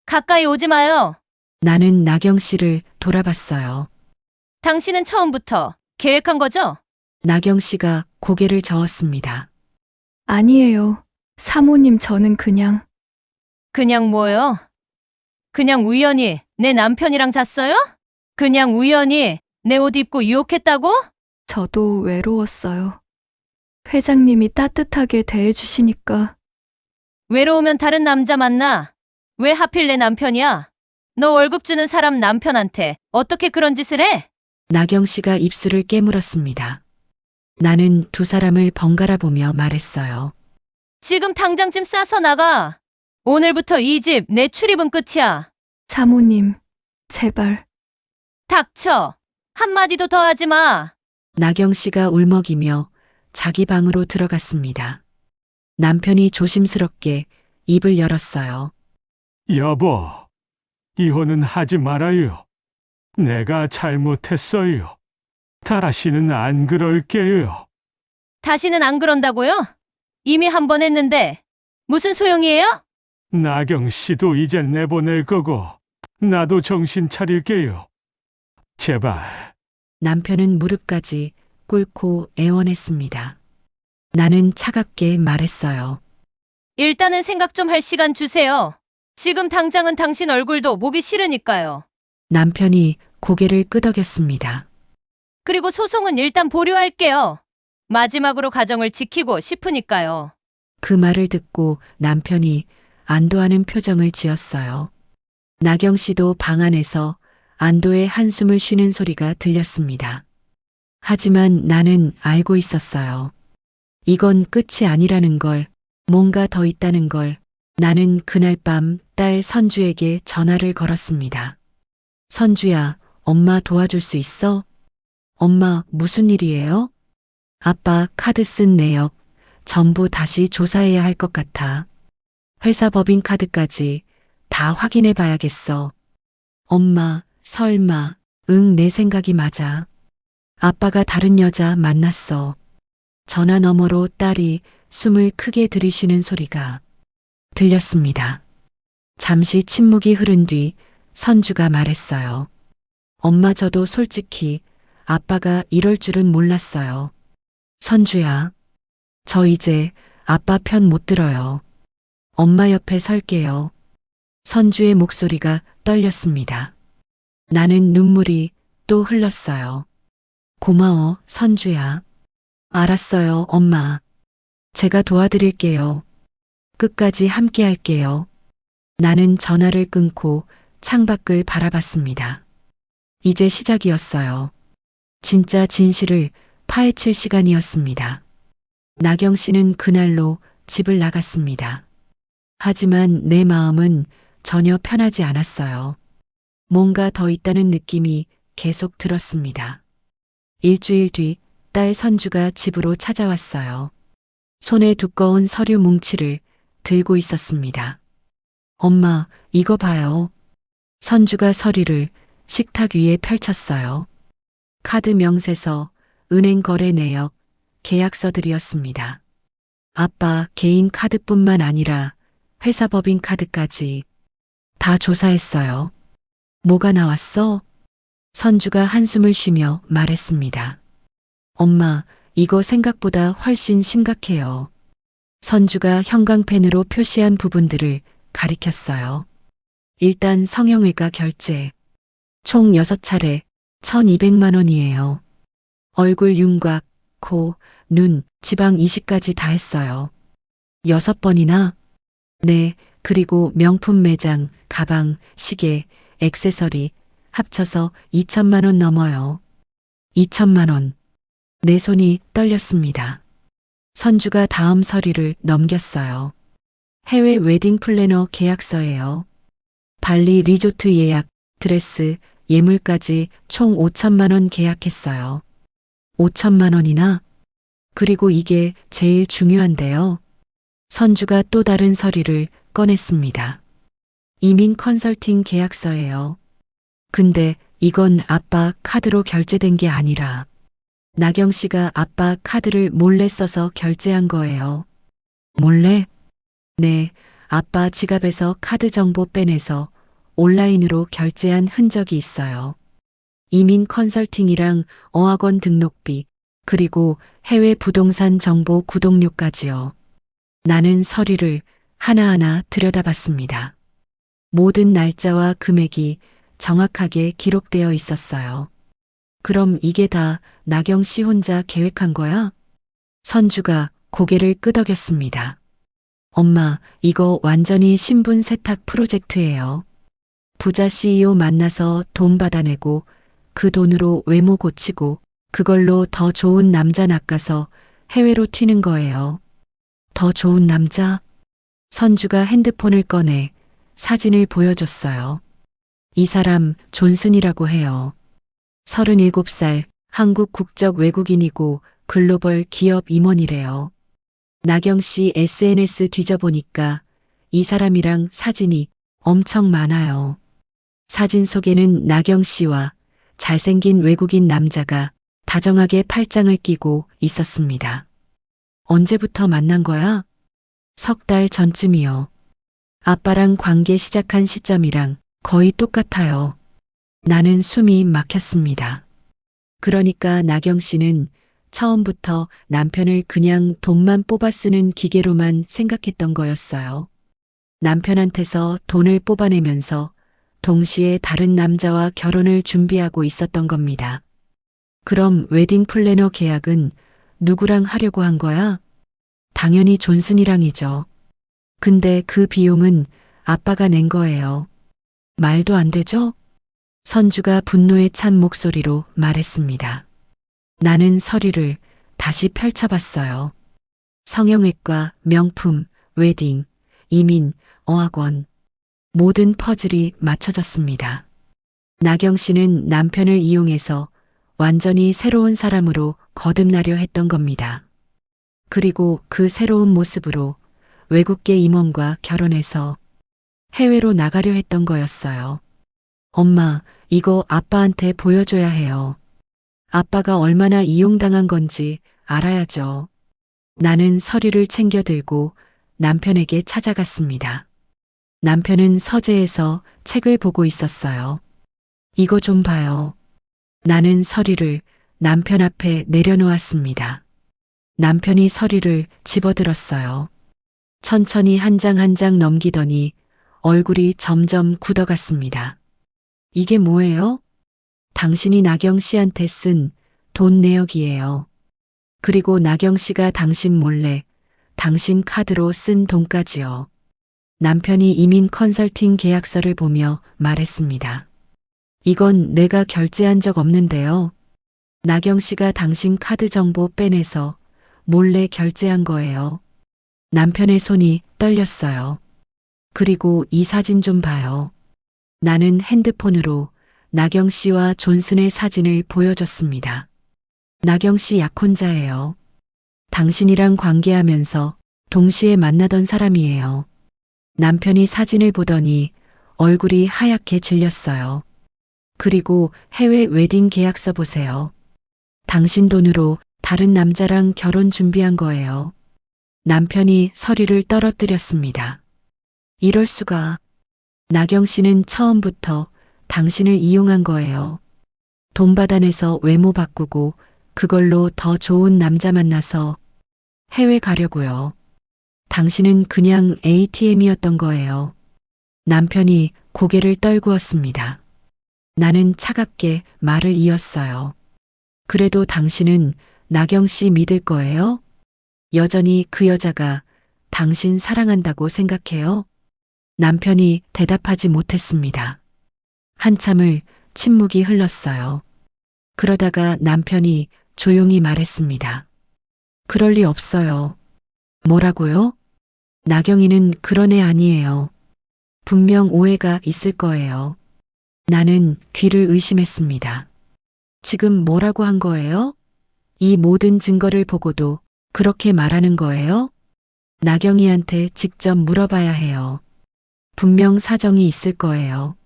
가까이 오지 마요. 나는 나경 씨를 돌아봤어요. 당신은 처음부터 계획한 거죠? 나경 씨가 고개를 저었습니다. 아니에요. 사모님, 저는 그냥. 그냥 뭐요? 그냥 우연히 내 남편이랑 잤어요? 그냥 우연히 내 옷 입고 유혹했다고? 저도 외로웠어요. 회장님이 따뜻하게 대해주시니까. 외로우면 다른 남자 만나. 왜 하필 내 남편이야? 너 월급 주는 사람 남편한테 어떻게 그런 짓을 해? 나경 씨가 입술을 깨물었습니다. 나는 두 사람을 번갈아 보며 말했어요. 지금 당장 짐 싸서 나가. 오늘부터 이 집 내 출입은 끝이야. 사모님, 제발. 닥쳐. 한마디도 더 하지 마. 나경 씨가 울먹이며 자기 방으로 들어갔습니다. 남편이 조심스럽게 입을 열었어요. 여보, 이혼은 하지 말아요. 내가 잘못했어요. 다시는 안 그럴게요. 다시는 안 그런다고요? 이미 한 번 했는데 무슨 소용이에요? 나경 씨도 이제 내보낼 거고 나도 정신 차릴게요. 제발 남편은 무릎까지 꿇고 애원했습니다. 나는 차갑게 말했어요. 일단은 생각 좀 할 시간 주세요. 지금 당장은 당신 얼굴도 보기 싫으니까요. 남편이 고개를 끄덕였습니다. 그리고 소송은 일단 보류할게요. 마지막으로 가정을 지키고 싶으니까요. 그 말을 듣고 남편이 안도하는 표정을 지었어요. 나경 씨도 방 안에서 안도의 한숨을 쉬는 소리가 들렸습니다. 하지만 나는 알고 있었어요. 이건 끝이 아니라는 걸, 뭔가 더 있다는 걸. 나는 그날 밤 딸 선주에게 전화를 걸었습니다. 선주야, 엄마 도와줄 수 있어? 엄마, 무슨 일이에요? 아빠 카드 쓴 내역 전부 다시 조사해야 할 것 같아. 회사 법인카드까지 다 확인해 봐야겠어. 엄마, 설마, 응, 내 생각이 맞아. 아빠가 다른 여자 만났어. 전화 너머로 딸이 숨을 크게 들이쉬는 소리가 들렸습니다. 잠시 침묵이 흐른 뒤 선주가 말했어요. 엄마, 저도 솔직히 아빠가 이럴 줄은 몰랐어요. 선주야, 저 이제 아빠 편 못 들어요. 엄마 옆에 설게요. 선주의 목소리가 떨렸습니다. 나는 눈물이 또 흘렀어요. 고마워, 선주야. 알았어요, 엄마. 제가 도와드릴게요. 끝까지 함께 할게요. 나는 전화를 끊고 창밖을 바라봤습니다. 이제 시작이었어요. 진짜 진실을 파헤칠 시간이었습니다. 나경 씨는 그날로 집을 나갔습니다. 하지만 내 마음은 전혀 편하지 않았어요. 뭔가 더 있다는 느낌이 계속 들었습니다. 일주일 뒤 딸 선주가 집으로 찾아왔어요. 손에 두꺼운 서류 뭉치를 들고 있었습니다. 엄마, 이거 봐요. 선주가 서류를 식탁 위에 펼쳤어요. 카드 명세서, 은행 거래 내역, 계약서들이었습니다. 아빠 개인 카드뿐만 아니라 회사 법인 카드까지 다 조사했어요. 뭐가 나왔어? 선주가 한숨을 쉬며 말했습니다. 엄마, 이거 생각보다 훨씬 심각해요. 선주가 형광펜으로 표시한 부분들을 가리켰어요. 일단 성형외과 결제. 총 6차례 1,200만 원이에요. 얼굴 윤곽, 코, 눈, 지방 이식까지 다 했어요. 6번이나? 네, 그리고 명품 매장, 가방, 시계, 액세서리 합쳐서 2천만 원 넘어요. 2천만 원. 내 손이 떨렸습니다. 선주가 다음 서류를 넘겼어요. 해외 웨딩 플래너 계약서예요. 발리 리조트 예약, 드레스, 예물까지 총 5천만 원 계약했어요. 5천만 원이나? 그리고 이게 제일 중요한데요. 선주가 또 다른 서류를 꺼냈습니다. 이민 컨설팅 계약서예요. 근데 이건 아빠 카드로 결제된 게 아니라 나경 씨가 아빠 카드를 몰래 써서 결제한 거예요. 몰래? 네, 아빠 지갑에서 카드 정보 빼내서 온라인으로 결제한 흔적이 있어요. 이민 컨설팅이랑 어학원 등록비, 그리고 해외 부동산 정보 구독료까지요. 나는 서류를 하나하나 들여다봤습니다. 모든 날짜와 금액이 정확하게 기록되어 있었어요. 그럼 이게 다 나경 씨 혼자 계획한 거야? 선주가 고개를 끄덕였습니다. 엄마, 이거 완전히 신분 세탁 프로젝트예요. 부자 CEO 만나서 돈 받아내고 그 돈으로 외모 고치고 그걸로 더 좋은 남자 낚아서 해외로 튀는 거예요. 더 좋은 남자? 선주가 핸드폰을 꺼내 사진을 보여줬어요. 이 사람 존슨이라고 해요. 37살, 한국 국적 외국인이고 글로벌 기업 임원이래요. 나경 씨 SNS 뒤져보니까 이 사람이랑 사진이 엄청 많아요. 사진 속에는 나경 씨와 잘생긴 외국인 남자가 다정하게 팔짱을 끼고 있었습니다. 언제부터 만난 거야? 3달 전쯤이요. 아빠랑 관계 시작한 시점이랑 거의 똑같아요. 나는 숨이 막혔습니다. 그러니까 나경 씨는 처음부터 남편을 그냥 돈만 뽑아 쓰는 기계로만 생각했던 거였어요. 남편한테서 돈을 뽑아내면서 동시에 다른 남자와 결혼을 준비하고 있었던 겁니다. 그럼 웨딩 플래너 계약은 누구랑 하려고 한 거야? 당연히 존슨이랑이죠. 근데 그 비용은 아빠가 낸 거예요. 말도 안 되죠? 선주가 분노에 찬 목소리로 말했습니다. 나는 서류를 다시 펼쳐봤어요. 성형외과, 명품, 웨딩, 이민, 어학원. 모든 퍼즐이 맞춰졌습니다. 나경 씨는 남편을 이용해서 완전히 새로운 사람으로 거듭나려 했던 겁니다. 그리고 그 새로운 모습으로 외국계 임원과 결혼해서 해외로 나가려 했던 거였어요. 엄마, 이거 아빠한테 보여줘야 해요. 아빠가 얼마나 이용당한 건지 알아야죠. 나는 서류를 챙겨 들고 남편에게 찾아갔습니다. 남편은 서재에서 책을 보고 있었어요. 이거 좀 봐요. 나는 서류를 남편 앞에 내려놓았습니다. 남편이 서류를 집어들었어요. 천천히 한 장 한 장 넘기더니 얼굴이 점점 굳어갔습니다. 이게 뭐예요? 당신이 나경 씨한테 쓴 돈 내역이에요. 그리고 나경 씨가 당신 몰래 당신 카드로 쓴 돈까지요. 남편이 이민 컨설팅 계약서를 보며 말했습니다. 이건 내가 결제한 적 없는데요. 나경 씨가 당신 카드 정보 빼내서 몰래 결제한 거예요. 남편의 손이 떨렸어요. 그리고 이 사진 좀 봐요. 나는 핸드폰으로 나경 씨와 존슨의 사진을 보여줬습니다. 나경 씨 약혼자예요. 당신이랑 관계하면서 동시에 만나던 사람이에요. 남편이 사진을 보더니 얼굴이 하얗게 질렸어요. 그리고 해외 웨딩 계약서 보세요. 당신 돈으로 다른 남자랑 결혼 준비한 거예요. 남편이 서류를 떨어뜨렸습니다. 이럴 수가. 나경 씨는 처음부터 당신을 이용한 거예요. 돈 받아내서 외모 바꾸고 그걸로 더 좋은 남자 만나서 해외 가려고요. 당신은 그냥 ATM이었던 거예요. 남편이 고개를 떨구었습니다. 나는 차갑게 말을 이었어요. 그래도 당신은 나경 씨 믿을 거예요? 여전히 그 여자가 당신 사랑한다고 생각해요? 남편이 대답하지 못했습니다. 한참을 침묵이 흘렀어요. 그러다가 남편이 조용히 말했습니다. 그럴 리 없어요. 뭐라고요? 나경이는 그런 애 아니에요. 분명 오해가 있을 거예요. 나는 귀를 의심했습니다. 지금 뭐라고 한 거예요? 이 모든 증거를 보고도 그렇게 말하는 거예요? 나경이한테 직접 물어봐야 해요. 분명 사정이 있을 거예요.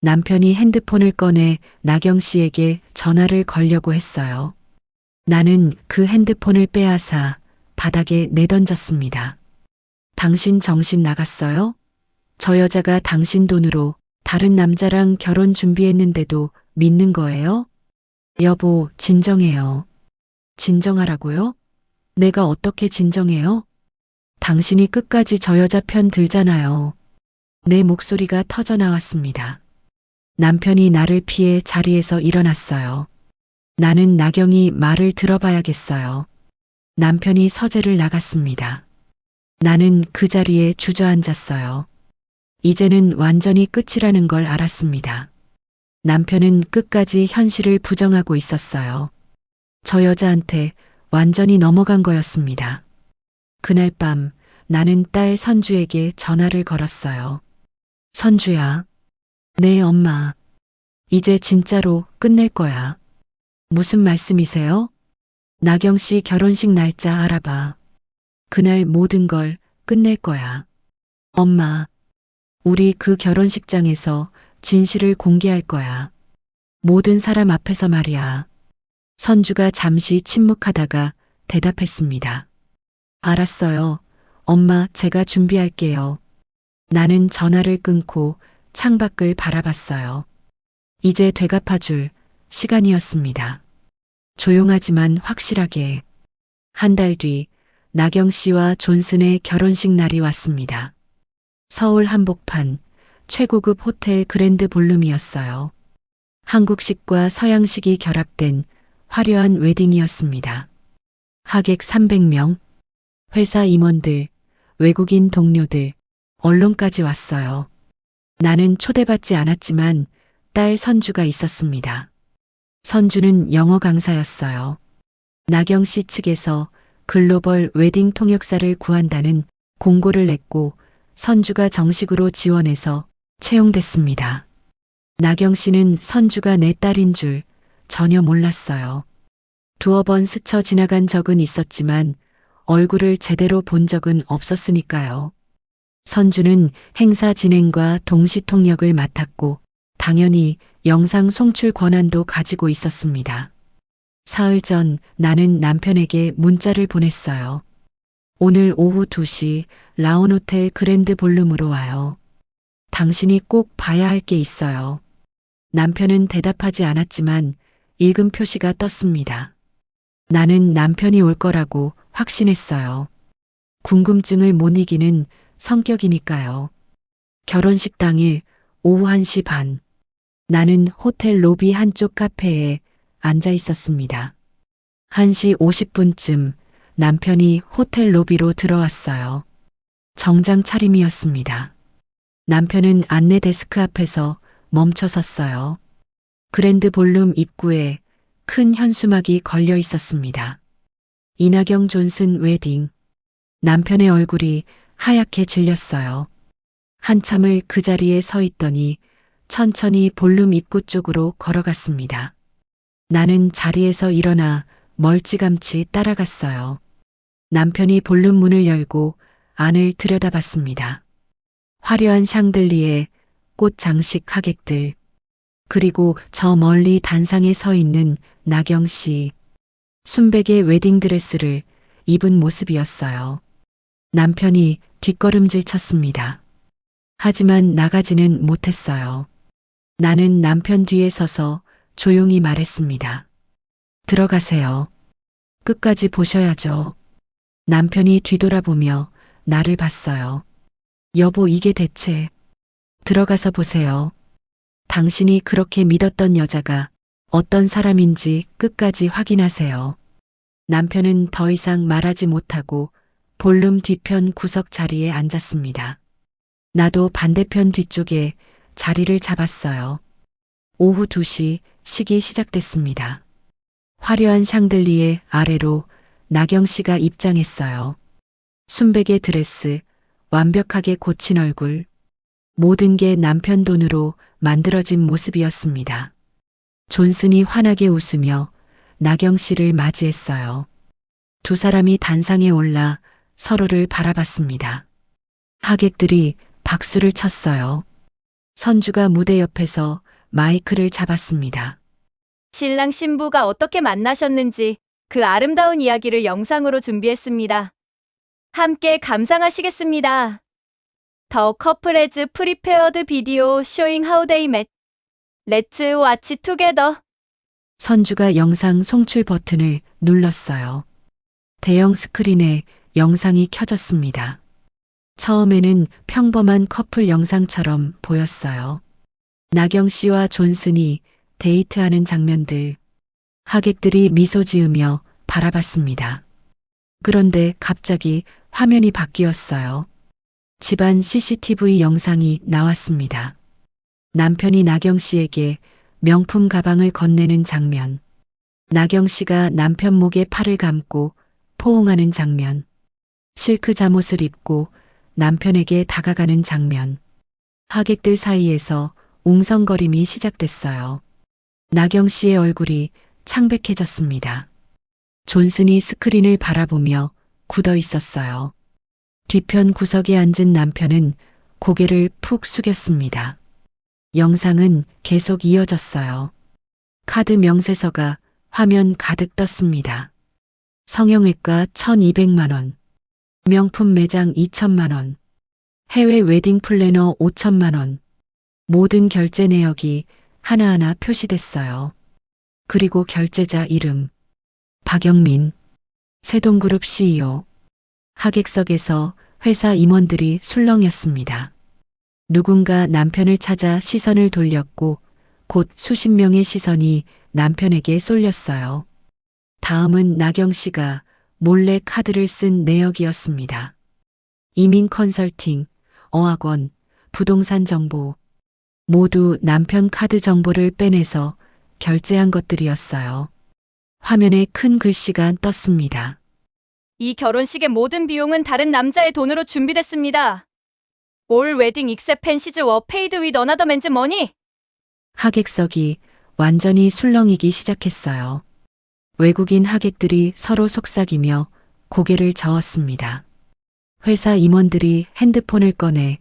남편이 핸드폰을 꺼내 나경 씨에게 전화를 걸려고 했어요. 나는 그 핸드폰을 빼앗아 바닥에 내던졌습니다. 당신 정신 나갔어요? 저 여자가 당신 돈으로 다른 남자랑 결혼 준비했는데도 믿는 거예요? 여보, 진정해요. 진정하라고요? 내가 어떻게 진정해요? 당신이 끝까지 저 여자 편 들잖아요. 내 목소리가 터져 나왔습니다. 남편이 나를 피해 자리에서 일어났어요. 나는 나경이 말을 들어봐야겠어요. 남편이 서재를 나갔습니다. 나는 그 자리에 주저앉았어요. 이제는 완전히 끝이라는 걸 알았습니다. 남편은 끝까지 현실을 부정하고 있었어요. 저 여자한테 완전히 넘어간 거였습니다. 그날 밤 나는 딸 선주에게 전화를 걸었어요. 선주야. 네, 엄마. 이제 진짜로 끝낼 거야. 무슨 말씀이세요? 나경 씨 결혼식 날짜 알아봐. 그날 모든 걸 끝낼 거야. 엄마, 우리 그 결혼식장에서 진실을 공개할 거야. 모든 사람 앞에서 말이야. 선주가 잠시 침묵하다가 대답했습니다. 알았어요. 엄마, 제가 준비할게요. 나는 전화를 끊고 창밖을 바라봤어요. 이제 되갚아줄 시간이었습니다. 조용하지만 확실하게. 한 달 뒤 나경 씨와 존슨의 결혼식 날이 왔습니다. 서울 한복판 최고급 호텔 그랜드 볼룸이었어요. 한국식과 서양식이 결합된 화려한 웨딩이었습니다. 하객 300명, 회사 임원들, 외국인 동료들, 언론까지 왔어요. 나는 초대받지 않았지만 딸 선주가 있었습니다. 선주는 영어 강사였어요. 나경 씨 측에서 글로벌 웨딩 통역사를 구한다는 공고를 냈고 선주가 정식으로 지원해서 채용됐습니다. 나경 씨는 선주가 내 딸인 줄 전혀 몰랐어요. 두어 번 스쳐 지나간 적은 있었지만 얼굴을 제대로 본 적은 없었으니까요. 선주는 행사 진행과 동시 통역을 맡았고 당연히 영상 송출 권한도 가지고 있었습니다. 사흘 전 나는 남편에게 문자를 보냈어요. 오늘 오후 2시 라온호텔 그랜드 볼룸으로 와요. 당신이 꼭 봐야 할 게 있어요. 남편은 대답하지 않았지만 읽음 표시가 떴습니다. 나는 남편이 올 거라고 확신했어요. 궁금증을 못 이기는 성격이니까요. 결혼식 당일 오후 1시 반. 나는 호텔 로비 한쪽 카페에 앉아 있었습니다. 1시 50분쯤 남편이 호텔 로비로 들어왔어요. 정장 차림이었습니다. 남편은 안내 데스크 앞에서 멈춰 섰어요. 그랜드 볼룸 입구에 큰 현수막이 걸려 있었습니다. 이나경 존슨 웨딩. 남편의 얼굴이 하얗게 질렸어요. 한참을 그 자리에 서 있더니 천천히 볼룸 입구 쪽으로 걸어갔습니다. 나는 자리에서 일어나 멀찌감치 따라갔어요. 남편이 볼룸 문을 열고 안을 들여다봤습니다. 화려한 샹들리에 꽃 장식 하객들, 그리고 저 멀리 단상에 서 있는 나경 씨. 순백의 웨딩드레스를 입은 모습이었어요. 남편이 뒷걸음질 쳤습니다. 하지만 나가지는 못했어요. 나는 남편 뒤에 서서 조용히 말했습니다. 들어가세요. 끝까지 보셔야죠. 남편이 뒤돌아보며 나를 봤어요. 여보, 이게 대체. 들어가서 보세요. 당신이 그렇게 믿었던 여자가 어떤 사람인지 끝까지 확인하세요. 남편은 더 이상 말하지 못하고 볼룸 뒤편 구석 자리에 앉았습니다. 나도 반대편 뒤쪽에 자리를 잡았어요. 오후 2시 식이 시작됐습니다. 화려한 샹들리에 아래로 나경 씨가 입장했어요. 순백의 드레스, 완벽하게 고친 얼굴, 모든 게 남편 돈으로 만들어진 모습이었습니다. 존슨이 환하게 웃으며 나경 씨를 맞이했어요. 두 사람이 단상에 올라 서로를 바라봤습니다. 하객들이 박수를 쳤어요. 선주가 무대 옆에서 마이크를 잡았습니다. 신랑 신부가 어떻게 만나셨는지 그 아름다운 이야기를 영상으로 준비했습니다. 함께 감상하시겠습니다. 더 커플 헤즈 프리페어드 비디오 쇼잉 하우 데이 맷. 렛츠 와치 투게더. 선주가 영상 송출 버튼을 눌렀어요. 대형 스크린에 영상이 켜졌습니다. 처음에는 평범한 커플 영상처럼 보였어요. 나경 씨와 존슨이 데이트하는 장면들. 하객들이 미소 지으며 바라봤습니다. 그런데 갑자기 화면이 바뀌었어요. 집안 CCTV 영상이 나왔습니다. 남편이 나경 씨에게 명품 가방을 건네는 장면. 나경 씨가 남편 목에 팔을 감고 포옹하는 장면. 실크 잠옷을 입고 남편에게 다가가는 장면. 하객들 사이에서 웅성거림이 시작됐어요. 나경 씨의 얼굴이 창백해졌습니다. 존슨이 스크린을 바라보며 굳어 있었어요. 뒤편 구석에 앉은 남편은 고개를 푹 숙였습니다. 영상은 계속 이어졌어요. 카드 명세서가 화면 가득 떴습니다. 성형외과 1,200만 원, 명품 매장 2천만 원, 해외 웨딩 플래너 5천만 원, 모든 결제 내역이 하나하나 표시됐어요. 그리고 결제자 이름, 박영민, 세동그룹 CEO. 하객석에서 회사 임원들이 술렁였습니다. 누군가 남편을 찾아 시선을 돌렸고 곧 수십 명의 시선이 남편에게 쏠렸어요. 다음은 나경 씨가 몰래 카드를 쓴 내역이었습니다. 이민 컨설팅, 어학원, 부동산 정보, 모두 남편 카드 정보를 빼내서 결제한 것들이었어요. 화면에 큰 글씨가 떴습니다. 이 결혼식의 모든 비용은 다른 남자의 돈으로 준비됐습니다. 올 웨딩 익셉 펜시즈 워 페이드 윗 어나더 맨즈 머니. 하객석이 완전히 술렁이기 시작했어요. 외국인 하객들이 서로 속삭이며 고개를 저었습니다. 회사 임원들이 핸드폰을 꺼내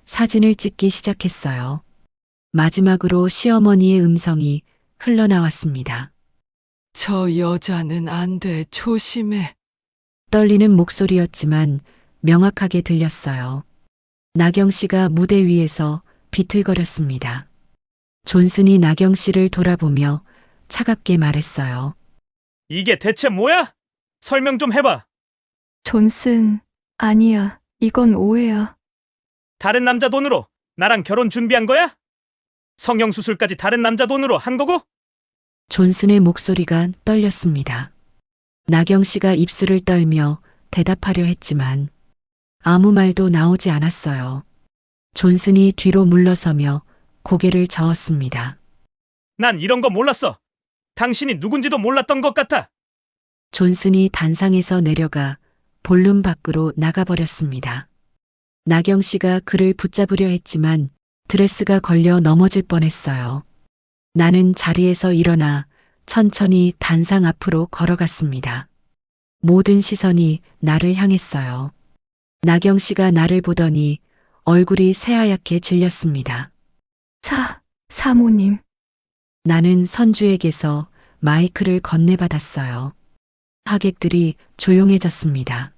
사진을 찍기 시작했어요. 마지막으로 시어머니의 음성이 흘러나왔습니다. 저 여자는 안 돼, 조심해. 떨리는 목소리였지만 명확하게 들렸어요. 나경 씨가 무대 위에서 비틀거렸습니다. 존슨이 나경 씨를 돌아보며 차갑게 말했어요. 이게 대체 뭐야? 설명 좀 해봐. 존슨, 아니야. 이건 오해야. 다른 남자 돈으로 나랑 결혼 준비한 거야? 성형수술까지 다른 남자 돈으로 한 거고? 존슨의 목소리가 떨렸습니다. 나경 씨가 입술을 떨며 대답하려 했지만 아무 말도 나오지 않았어요. 존슨이 뒤로 물러서며 고개를 저었습니다. 난 이런 거 몰랐어. 당신이 누군지도 몰랐던 것 같아. 존슨이 단상에서 내려가 볼룸 밖으로 나가버렸습니다. 나경 씨가 그를 붙잡으려 했지만 드레스가 걸려 넘어질 뻔했어요. 나는 자리에서 일어나 천천히 단상 앞으로 걸어갔습니다. 모든 시선이 나를 향했어요. 나경 씨가 나를 보더니 얼굴이 새하얗게 질렸습니다. 사모님. 나는 선주에게서 마이크를 건네받았어요. 하객들이 조용해졌습니다.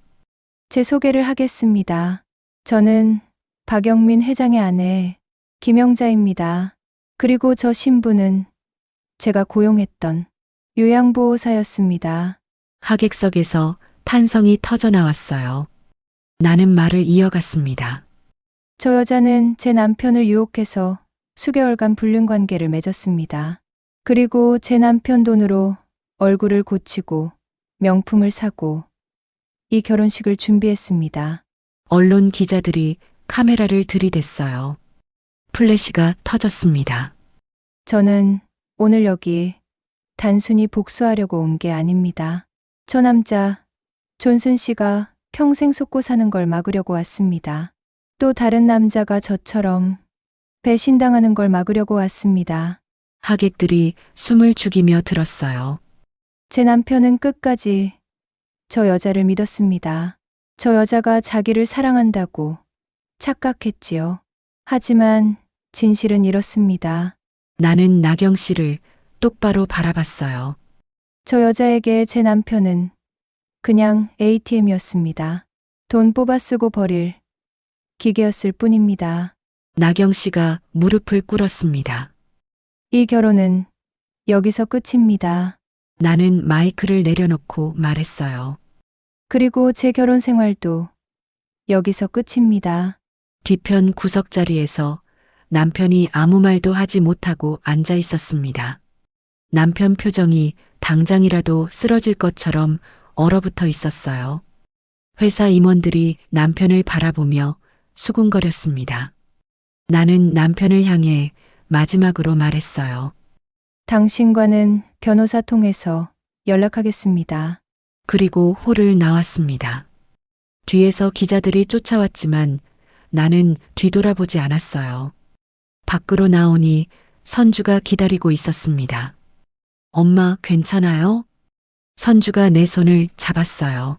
제 소개를 하겠습니다. 저는 박영민 회장의 아내 김영자입니다. 그리고 저 신부는 제가 고용했던 요양보호사였습니다. 하객석에서 탄성이 터져 나왔어요. 나는 말을 이어갔습니다. 저 여자는 제 남편을 유혹해서 수개월간 불륜 관계를 맺었습니다. 그리고 제 남편 돈으로 얼굴을 고치고 명품을 사고 이 결혼식을 준비했습니다. 언론 기자들이 카메라를 들이댔어요. 플래시가 터졌습니다. 저는 오늘 여기 단순히 복수하려고 온 게 아닙니다. 저 남자 존슨 씨가 평생 속고 사는 걸 막으려고 왔습니다. 또 다른 남자가 저처럼 배신당하는 걸 막으려고 왔습니다. 하객들이 숨을 죽이며 들었어요. 제 남편은 끝까지 저 여자를 믿었습니다. 저 여자가 자기를 사랑한다고 착각했지요. 하지만 진실은 이렇습니다. 나는 나경 씨를 똑바로 바라봤어요. 저 여자에게 제 남편은 그냥 ATM이었습니다. 돈 뽑아 쓰고 버릴 기계였을 뿐입니다. 나경 씨가 무릎을 꿇었습니다. 이 결혼은 여기서 끝입니다. 나는 마이크를 내려놓고 말했어요. 그리고 제 결혼 생활도 여기서 끝입니다. 뒤편 구석 자리에서 남편이 아무 말도 하지 못하고 앉아 있었습니다. 남편 표정이 당장이라도 쓰러질 것처럼 얼어붙어 있었어요. 회사 임원들이 남편을 바라보며 수군거렸습니다. 나는 남편을 향해 마지막으로 말했어요. 당신과는 변호사 통해서 연락하겠습니다. 그리고 홀을 나왔습니다. 뒤에서 기자들이 쫓아왔지만 나는 뒤돌아보지 않았어요. 밖으로 나오니 선주가 기다리고 있었습니다. 엄마, 괜찮아요? 선주가 내 손을 잡았어요.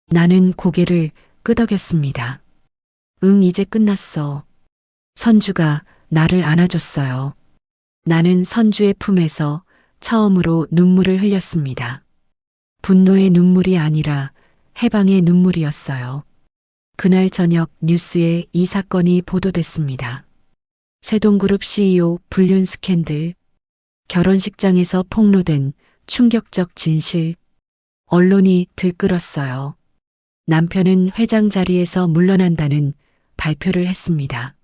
나는 고개를 끄덕였습니다. 응, 이제 끝났어. 선주가 나를 안아줬어요. 나는 선주의 품에서 처음으로 눈물을 흘렸습니다. 분노의 눈물이 아니라 해방의 눈물이었어요. 그날 저녁 뉴스에 이 사건이 보도됐습니다. 세동그룹 CEO 불륜 스캔들, 결혼식장에서 폭로된 충격적 진실, 언론이 들끓었어요. 남편은 회장 자리에서 물러난다는 발표를 했습니다.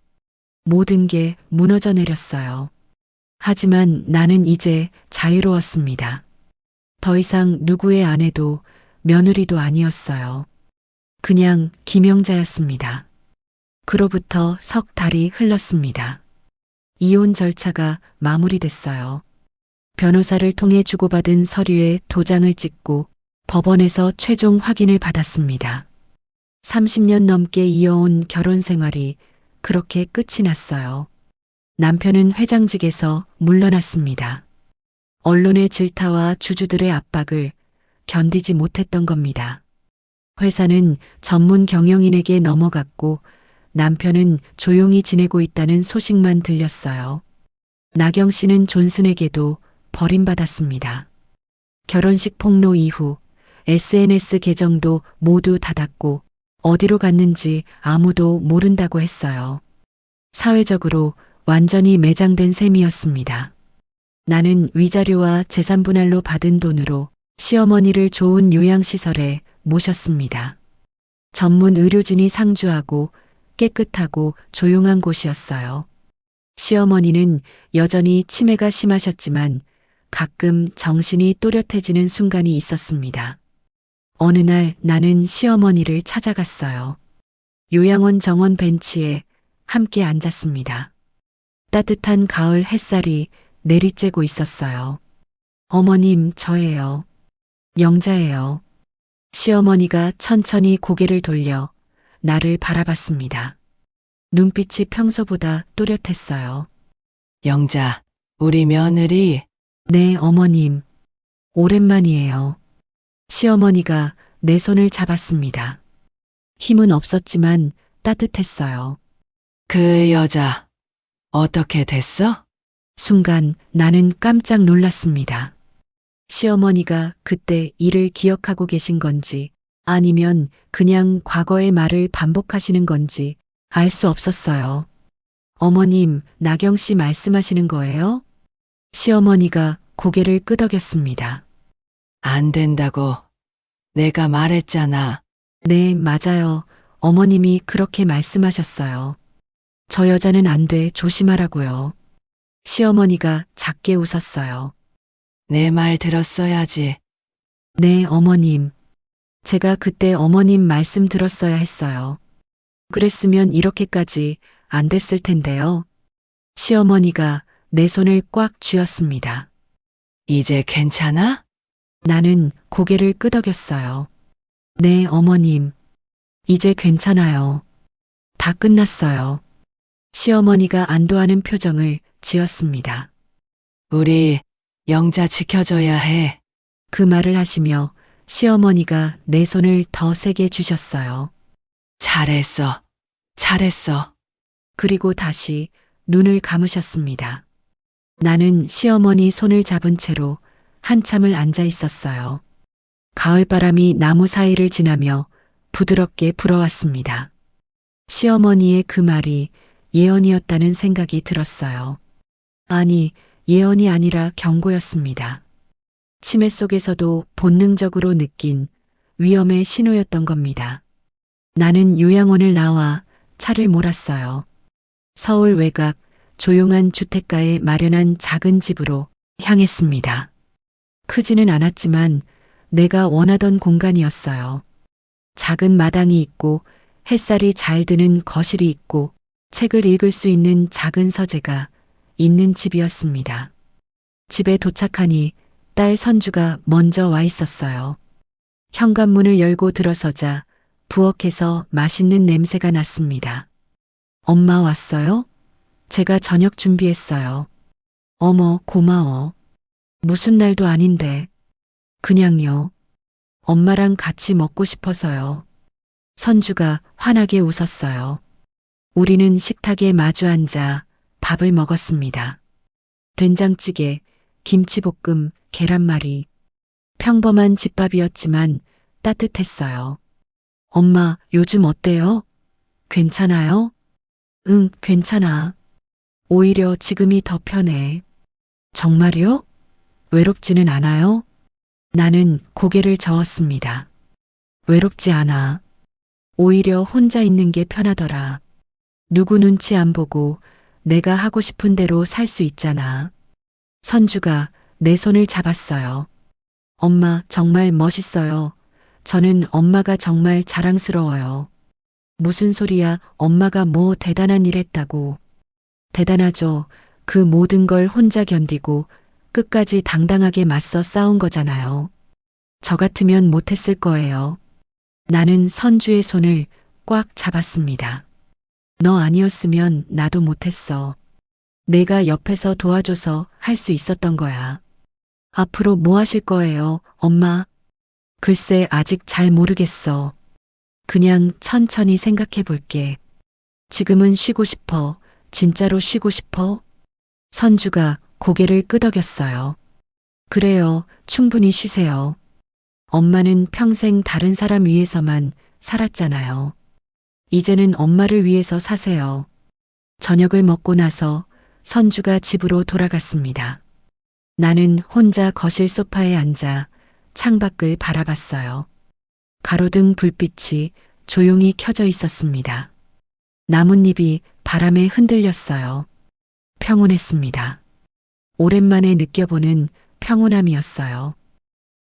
모든 게 무너져 내렸어요. 하지만 나는 이제 자유로웠습니다. 더 이상 누구의 아내도 며느리도 아니었어요. 그냥 김영자였습니다. 그로부터 석 달이 흘렀습니다. 이혼 절차가 마무리됐어요. 변호사를 통해 주고받은 서류에 도장을 찍고 법원에서 최종 확인을 받았습니다. 30년 넘게 이어온 결혼 생활이 그렇게 끝이 났어요. 남편은 회장직에서 물러났습니다. 언론의 질타와 주주들의 압박을 견디지 못했던 겁니다. 회사는 전문 경영인에게 넘어갔고 남편은 조용히 지내고 있다는 소식만 들렸어요. 나경 씨는 존슨에게도 버림받았습니다. 결혼식 폭로 이후 SNS 계정도 모두 닫았고 어디로 갔는지 아무도 모른다고 했어요. 사회적으로 완전히 매장된 셈이었습니다. 나는 위자료와 재산분할로 받은 돈으로 시어머니를 좋은 요양시설에 모셨습니다. 전문 의료진이 상주하고 깨끗하고 조용한 곳이었어요. 시어머니는 여전히 치매가 심하셨지만 가끔 정신이 또렷해지는 순간이 있었습니다. 어느 날 나는 시어머니를 찾아갔어요. 요양원 정원 벤치에 함께 앉았습니다. 따뜻한 가을 햇살이 내리쬐고 있었어요. 어머님, 저예요. 영자예요. 시어머니가 천천히 고개를 돌려 나를 바라봤습니다. 눈빛이 평소보다 또렷했어요. 영자, 우리 며느리. 네, 어머님. 오랜만이에요. 시어머니가 내 손을 잡았습니다. 힘은 없었지만 따뜻했어요. 그 여자, 어떻게 됐어? 순간 나는 깜짝 놀랐습니다. 시어머니가 그때 일을 기억하고 계신 건지 아니면 그냥 과거의 말을 반복하시는 건지 알 수 없었어요. 어머님, 나경 씨 말씀하시는 거예요? 시어머니가 고개를 끄덕였습니다. 안 된다고. 내가 말했잖아. 네, 맞아요. 어머님이 그렇게 말씀하셨어요. 저 여자는 안 돼, 조심하라고요. 시어머니가 작게 웃었어요. 내 말 들었어야지. 네, 어머님. 제가 그때 어머님 말씀 들었어야 했어요. 그랬으면 이렇게까지 안 됐을 텐데요. 시어머니가 내 손을 꽉 쥐었습니다. 이제 괜찮아? 나는 고개를 끄덕였어요. 네, 어머님. 이제 괜찮아요. 다 끝났어요. 시어머니가 안도하는 표정을 지었습니다. 우리 영자 지켜줘야 해. 그 말을 하시며 시어머니가 내 손을 더 세게 쥐셨어요. 잘했어. 잘했어. 그리고 다시 눈을 감으셨습니다. 나는 시어머니 손을 잡은 채로 한참을 앉아 있었어요. 가을바람이 나무 사이를 지나며 부드럽게 불어왔습니다. 시어머니의 그 말이 예언이었다는 생각이 들었어요. 아니, 예언이 아니라 경고였습니다. 치매 속에서도 본능적으로 느낀 위험의 신호였던 겁니다. 나는 요양원을 나와 차를 몰았어요. 서울 외곽 조용한 주택가에 마련한 작은 집으로 향했습니다. 크지는 않았지만 내가 원하던 공간이었어요. 작은 마당이 있고 햇살이 잘 드는 거실이 있고 책을 읽을 수 있는 작은 서재가 있는 집이었습니다. 집에 도착하니 딸 선주가 먼저 와 있었어요. 현관문을 열고 들어서자 부엌에서 맛있는 냄새가 났습니다. 엄마 왔어요? 제가 저녁 준비했어요. 어머, 고마워. 무슨 날도 아닌데. 그냥요. 엄마랑 같이 먹고 싶어서요. 선주가 환하게 웃었어요. 우리는 식탁에 마주 앉아 밥을 먹었습니다. 된장찌개, 김치볶음, 계란말이. 평범한 집밥이었지만 따뜻했어요. 엄마, 요즘 어때요? 괜찮아요? 응, 괜찮아. 오히려 지금이 더 편해. 정말요? 외롭지는 않아요? 나는 고개를 저었습니다. 외롭지 않아. 오히려 혼자 있는 게 편하더라. 누구 눈치 안 보고 내가 하고 싶은 대로 살 수 있잖아. 선주가 내 손을 잡았어요. 엄마 정말 멋있어요. 저는 엄마가 정말 자랑스러워요. 무슨 소리야, 엄마가 뭐 대단한 일 했다고. 대단하죠. 그 모든 걸 혼자 견디고 끝까지 당당하게 맞서 싸운 거잖아요. 저 같으면 못했을 거예요. 나는 선주의 손을 꽉 잡았습니다. 너 아니었으면 나도 못했어. 내가 옆에서 도와줘서 할 수 있었던 거야. 앞으로 뭐 하실 거예요, 엄마? 글쎄, 아직 잘 모르겠어. 그냥 천천히 생각해 볼게. 지금은 쉬고 싶어. 진짜로 쉬고 싶어? 선주가 고개를 끄덕였어요. 그래요, 충분히 쉬세요. 엄마는 평생 다른 사람 위해서만 살았잖아요. 이제는 엄마를 위해서 사세요. 저녁을 먹고 나서 선주가 집으로 돌아갔습니다. 나는 혼자 거실 소파에 앉아 창밖을 바라봤어요. 가로등 불빛이 조용히 켜져 있었습니다. 나뭇잎이 바람에 흔들렸어요. 평온했습니다. 오랜만에 느껴보는 평온함이었어요.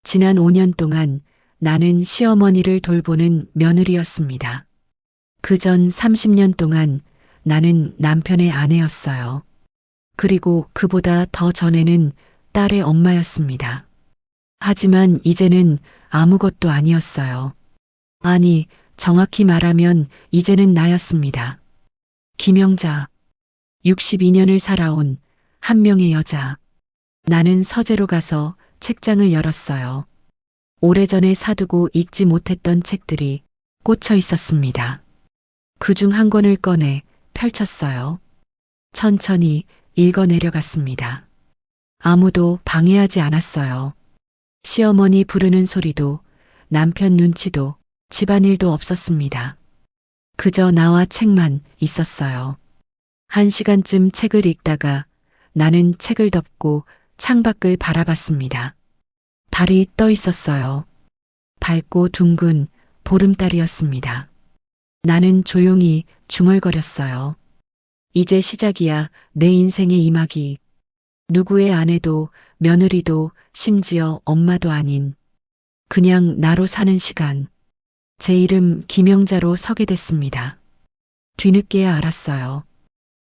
지난 5년 동안 나는 시어머니를 돌보는 며느리였습니다. 그전 30년 동안 나는 남편의 아내였어요. 그리고 그보다 더 전에는 딸의 엄마였습니다. 하지만 이제는 아무것도 아니었어요. 아니, 정확히 말하면 이제는 나였습니다. 김영자. 62년을 살아온 한 명의 여자. 나는 서재로 가서 책장을 열었어요. 오래전에 사두고 읽지 못했던 책들이 꽂혀 있었습니다. 그중 한 권을 꺼내 펼쳤어요. 천천히 읽어 내려갔습니다. 아무도 방해하지 않았어요. 시어머니 부르는 소리도 남편 눈치도 집안일도 없었습니다. 그저 나와 책만 있었어요. 1시간쯤 책을 읽다가 나는 책을 덮고 창밖을 바라봤습니다. 달이 떠 있었어요. 밝고 둥근 보름달이었습니다. 나는 조용히 중얼거렸어요. 이제 시작이야, 내 인생의 이막이. 누구의 아내도 며느리도 심지어 엄마도 아닌 그냥 나로 사는 시간. 제 이름 김영자로 서게 됐습니다. 뒤늦게야 알았어요.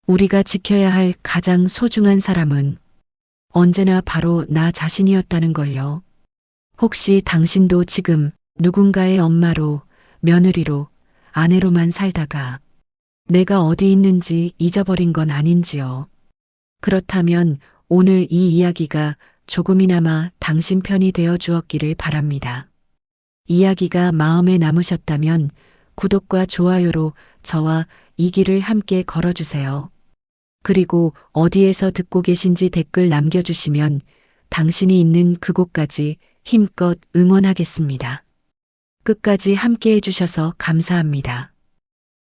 우리가 지켜야 할 가장 소중한 사람은 언제나 바로 나 자신이었다는 걸요. 혹시 당신도 지금 누군가의 엄마로, 며느리로, 아내로만 살다가 내가 어디 있는지 잊어버린 건 아닌지요. 그렇다면 오늘 이 이야기가 조금이나마 당신 편이 되어 주었기를 바랍니다. 이야기가 마음에 남으셨다면 구독과 좋아요로 저와 이 길을 함께 걸어주세요. 그리고 어디에서 듣고 계신지 댓글 남겨주시면 당신이 있는 그곳까지 힘껏 응원하겠습니다. 끝까지 함께 해주셔서 감사합니다.